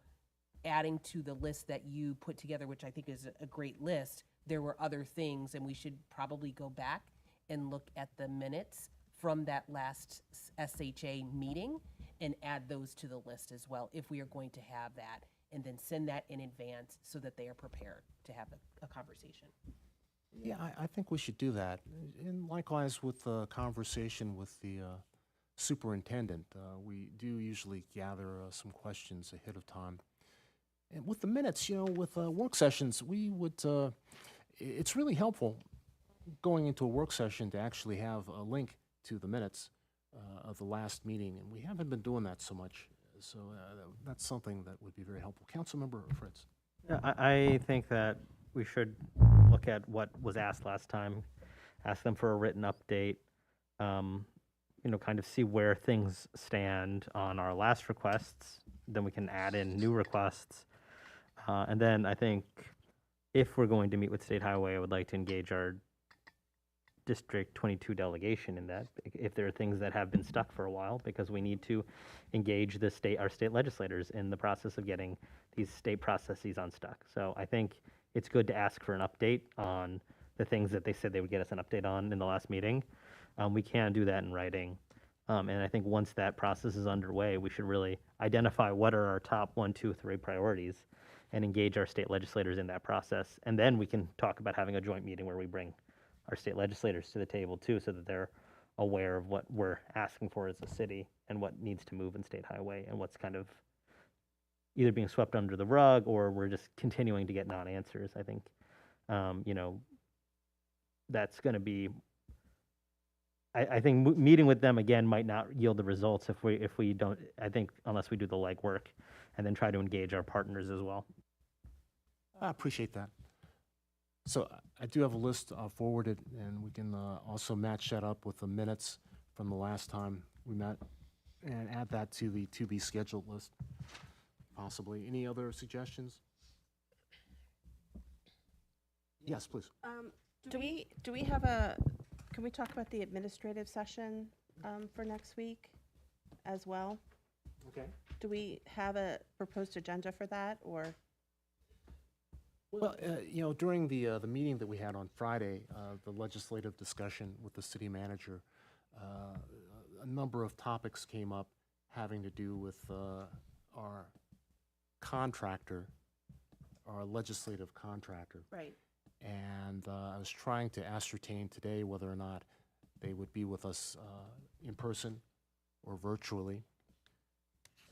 adding to the list that you put together, which I think is a great list, there were other things, and we should probably go back and look at the minutes from that last SHA meeting and add those to the list as well, if we are going to have that, and then send that in advance so that they are prepared to have a conversation. Yeah, I think we should do that. And likewise with the conversation with the superintendent, we do usually gather some questions ahead of time. And with the minutes, you know, with work sessions, we would, it's really helpful going into a work session to actually have a link to the minutes of the last meeting, and we haven't been doing that so much. So that's something that would be very helpful. Councilmember Fritz. Yeah, I think that we should look at what was asked last time, ask them for a written update, you know, kind of see where things stand on our last requests. Then we can add in new requests. And then I think if we're going to meet with State Highway, I would like to engage our District 22 delegation in that, if there are things that have been stuck for a while, because we need to engage our state legislators in the process of getting these state processes unstuck. So I think it's good to ask for an update on the things that they said they would get us an update on in the last meeting. We can do that in writing. And I think once that process is underway, we should really identify what are our top 1, 2, 3 priorities and engage our state legislators in that process. And then we can talk about having a joint meeting where we bring our state legislators to the table too, so that they're aware of what we're asking for as a city and what needs to move in State Highway and what's kind of either being swept under the rug or we're just continuing to get non-answers. I think, you know, that's going to be, I think meeting with them again might not yield the results if we don't, I think, unless we do the legwork and then try to engage our partners as well. I appreciate that. So I do have a list forwarded, and we can also match that up with the minutes from the last time we met and add that to the to-be scheduled list, possibly. Any other suggestions? Yes, please. Do we have can we talk about the administrative session for next week as well? Okay. Do we have a proposed agenda for that, or? Well, you know, during the meeting that we had on Friday, the legislative discussion with the city manager, a number of topics came up having to do with our contractor, our legislative contractor. Right. And I was trying to ascertain today whether or not they would be with us in person or virtually.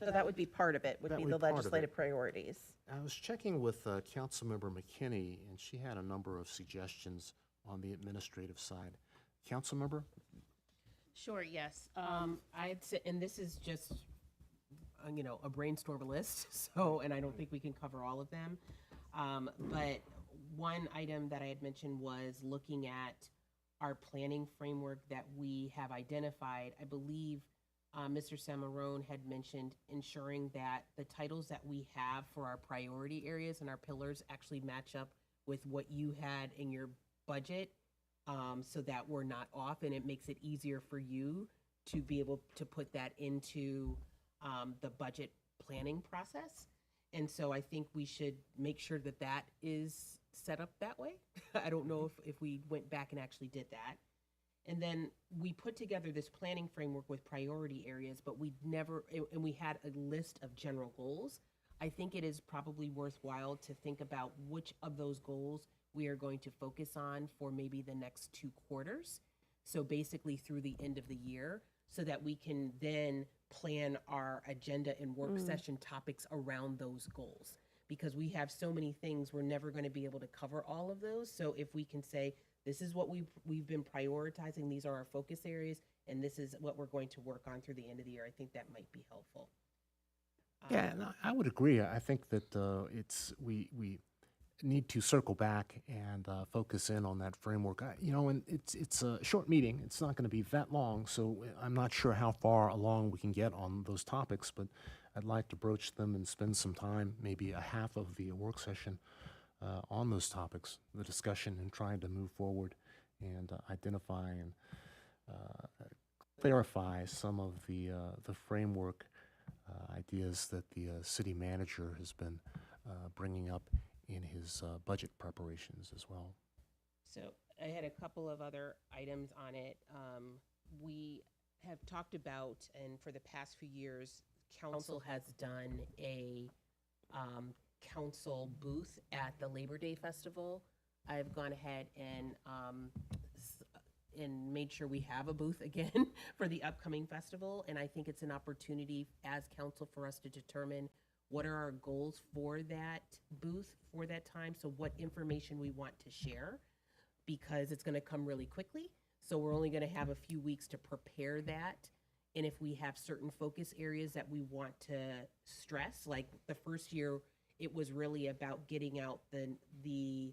So that would be part of it, would That be would the be part of it. legislative priorities. I was checking with Councilmember McKinney, and she had a number of suggestions on the administrative side. Councilmember? Sure, yes. I'd say, and this is just, you know, a brainstorm list, so, and I don't think we can cover all of them. But one item that I had mentioned was looking at our planning framework that we have identified. I believe Mr. Samarone had mentioned ensuring that the titles that we have for our priority areas and our pillars actually match up with what you had in your budget, so that we're not off, and it makes it easier for you to be able to put that into the budget planning process. And so I think we should make sure that that is set up that way. I don't know if we went back and actually did that. And then we put together this planning framework with priority areas, but we never, and we had a list of general goals. I think it is probably worthwhile to think about which of those goals we are going to focus on for maybe the next 2 quarters. So basically through the end of the year, so that we can then plan our agenda and work session topics around those goals. Because we have so many things, we're never going to be able to cover all of those. So if we can say, this is what we've been prioritizing, these are our focus areas, and this is what we're going to work on through the end of the year, I think that might be helpful. Yeah, and I would agree. I think that we need to circle back and focus in on that framework. And it's a short meeting. It's not going to be that long, so I'm not sure how far along we can get on those topics, but I'd like to broach them and spend some time, maybe a half of the work session, on those topics, the discussion, and trying to move forward and identify and clarify some of the framework ideas that the city manager has been bringing up in his budget preparations as well. So I had a couple of other items on it. We have talked about, and for the past few years, council has done a council booth at the Labor Day Festival. I've gone ahead and made sure we have a booth again for the upcoming festival. And I think it's an opportunity as council for us to determine what are our goals for that booth for that time. So what information we want to share, because it's going to come really quickly. So we're only going to have a few weeks to prepare that. And if we have certain focus areas that we want to stress, like the first year, it was really about getting out the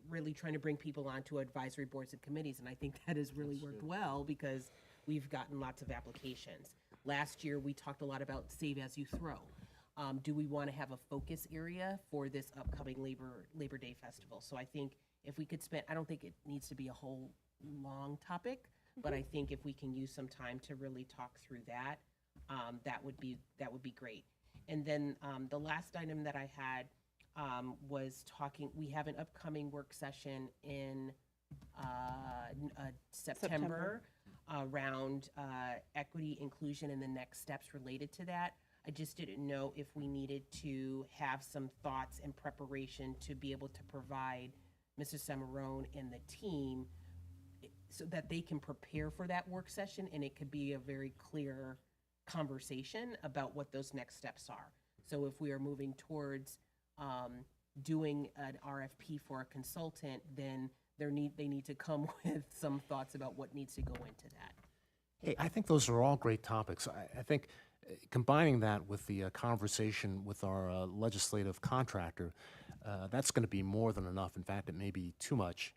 really trying to bring people onto advisory boards and committees. And I think that has really worked well because we've gotten lots of applications. Last year, we talked a lot about Save As You Throw. Do we want to have a focus area for this upcoming Labor Day Festival? So I think if we could spend, I don't think it needs to be a whole long topic, but I think if we can use some time to really talk through that, that would be great. And then the last item that I had was talking, we have an upcoming work session in September around equity, inclusion, and the next steps related to that. I just didn't know if we needed to have some thoughts and preparation to be able to provide Mr. Samarone and the team so that they can prepare for that work session, and it could be a very clear conversation about what those next steps are. So if we are moving towards doing an RFP for a consultant, then they need to come with some thoughts about what needs to go into that. Hey, I think those are all great topics. I think combining that with the conversation with our legislative contractor, that's going to be more than enough. In fact, it may be too much.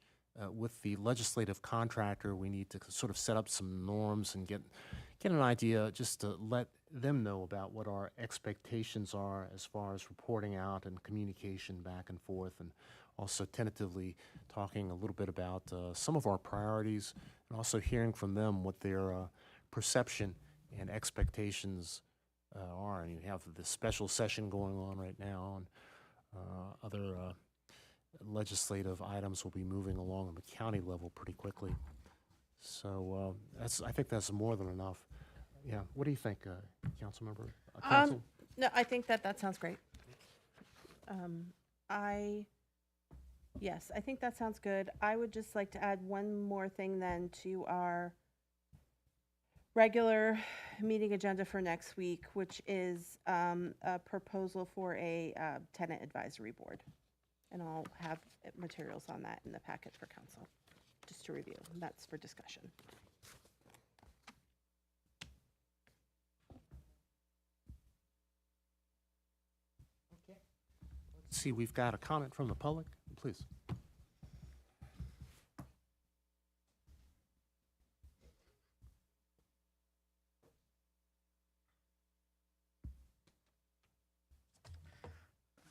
With the legislative contractor, we need to sort of set up some norms and get an idea, just to let them know about what our expectations are as far as reporting out and communication back and forth, and also tentatively talking a little bit about some of our priorities, and also hearing from them what their perception and expectations are. And you have this special session going on right now, and other legislative items will be moving along on the county level pretty quickly. So I think that's more than enough. Yeah, what do you think, Councilmember? Council? No, I think that sounds great. Yes, I think that sounds good. I would just like to add one more thing then to our regular meeting agenda for next week, which is a proposal for a tenant advisory board. And I'll have materials on that in the packet for council, just to review. And that's for discussion. Let's see, we've got a comment from the public, please.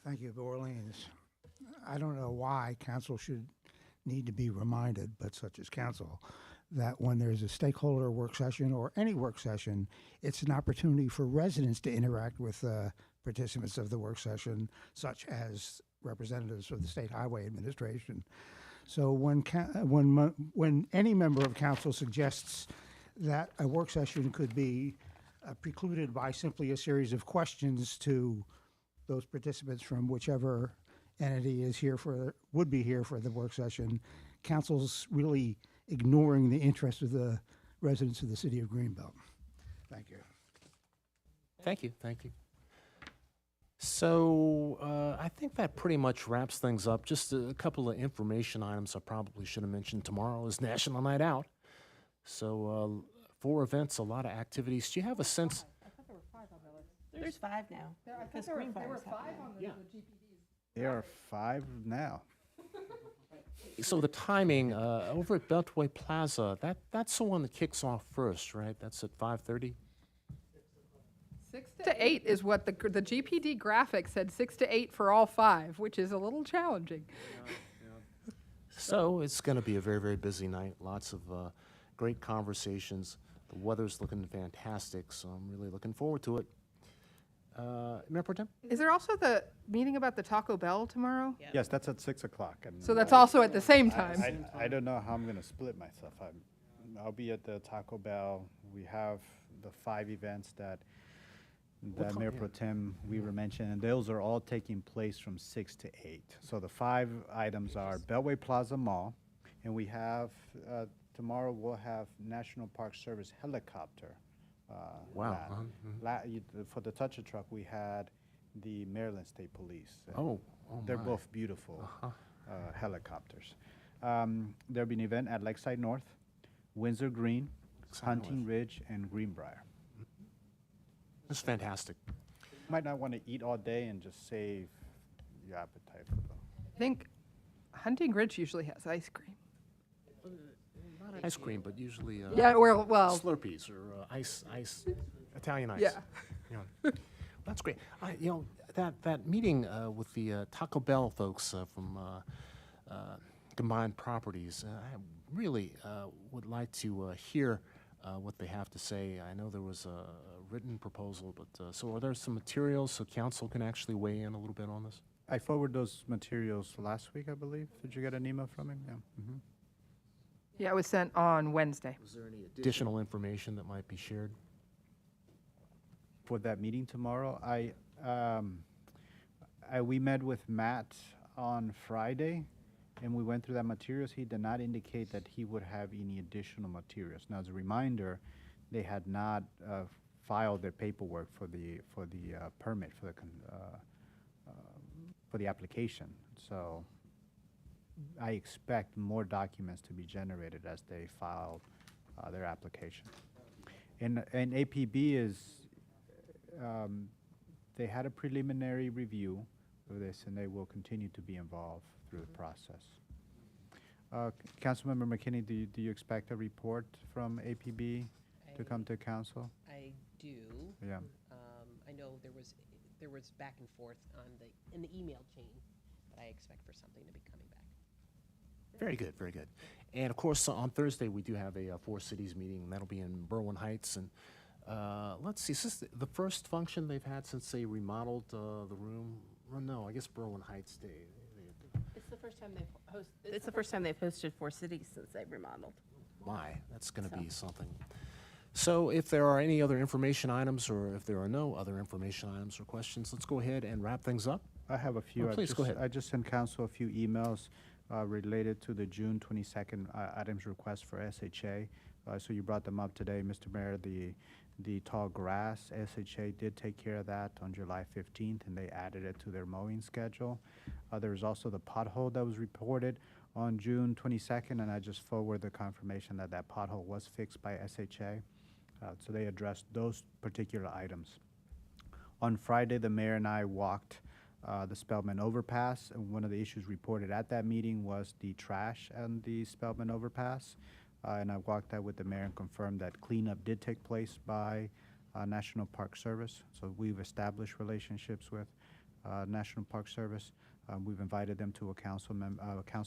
Thank you, Orleans. I don't know why council should need to be reminded, but such as council, that when there's a stakeholder work session or any work session, it's an opportunity for residents to interact with participants of the work session, such as representatives of the State Highway Administration. So when any member of council suggests that a work session could be precluded by simply a series of questions to those participants from whichever entity is here would be here for the work session, council's really ignoring the interest of the residents of the city of Greenbelt. Thank you. Thank you, thank you. So I think that pretty much wraps things up. Just a couple of information items I probably should have mentioned. Tomorrow is National Night Out. So 4 events, a lot of activities. Do you have a sense? There's 5 now. because Greenbriar's happening. There are 5 now. So the timing, over at Beltway Plaza, that's the one that kicks off first, right? That's at 5:30? 6 to 8 is what the GPD graphic said, 6 to 8 for all 5, which is a little challenging. So it's going to be a very, very busy night. Lots of great conversations. The weather's looking fantastic, so I'm really looking forward to it. Mayor Pro Tem? Is there also the meeting about the Taco Bell tomorrow? Yes, that's at 6 o'clock. And So that's also at the same I- time. I don't know how I'm going to split myself. I'll be at the Taco Bell. We have the 5 events that time? Mayor Yeah. Pro Tem we were mentioning, and those are all taking place from 6 to 8. So the 5 items are Beltway Plaza Mall, and we have, tomorrow we'll have National Park Service helicopter. Wow. For the Touch a Truck, we had the Maryland State Police. Oh They're my. both beautiful helicopters. There'll be an event at Lakeside North, Windsor Green, Lakeside Hunting North. Ridge, and Greenbrier. It's fantastic. Might not want to eat all day and just save your appetite for the. I think Hunting Ridge usually has ice cream. Ice cream, but usually Yeah, well, Slurpees or ice, Italian ice. yeah. Yeah. That's great. That meeting with the Taco Bell folks from Combined Properties, I really would like to hear what they have to say. I know there was a written proposal, but so are there some materials so council can actually weigh in a little bit on this? I forwarded those materials last week, I believe. Did you get an email from him? Yeah. Yeah, it was sent on Wednesday. Was there any additional information that might be shared? For that meeting tomorrow, we met with Matt on Friday, and we went through that materials. He did not indicate that he would have any additional materials. Now, as a reminder, they had not filed their paperwork for the permit for the application. So I expect more documents to be generated as they filed their application. And APB is, they had a preliminary review of this, and they will continue to be involved through the process. Councilmember McKinney, do you expect a report from APB to come to council? I do. Yeah. I know there was back and forth in the email chain, but I expect for something to be coming back. Very good, very good. And of course, on Thursday, we do have a Four Cities meeting, and that'll be in Berwyn Heights. And let's see, is this the first function they've had since they remodeled the room? Well, no, I guess Berwyn Heights Day. It's the first time they've hosted 4 cities since they've remodeled. My, that's going to be something. So if there are any other information items, or if there are no other information items or questions, let's go ahead and wrap things up. I have a few. Oh, please, go ahead. I just sent council a few emails related to the June 22nd items request for SHA. So you brought them up today, Mr. Mayor. The tall grass, SHA did take care of that on July 15th, and they added it to their mowing schedule. There's also the pothole that was reported on June 22nd, and I just forwarded the confirmation that that pothole was fixed by SHA. So they addressed those particular items. On Friday, the mayor and I walked the Spelman overpass. And one of the issues reported at that meeting was the trash and the Spelman overpass. And I walked out with the mayor and confirmed that cleanup did take place by National Park Service. So we've established relationships with National Park Service. We've invited them to a council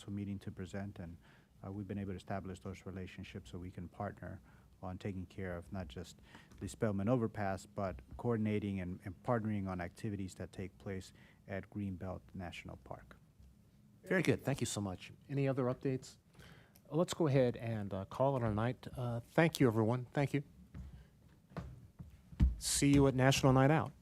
meeting to present, and we've been able to establish those relationships so we can partner on taking care of not just the Spelman overpass, but coordinating and partnering on activities that take place at Greenbelt National Park. Very good. Thank you so much. Any other updates? Let's go ahead and call it a night. Thank you, everyone. Thank you. See you at National Night Out.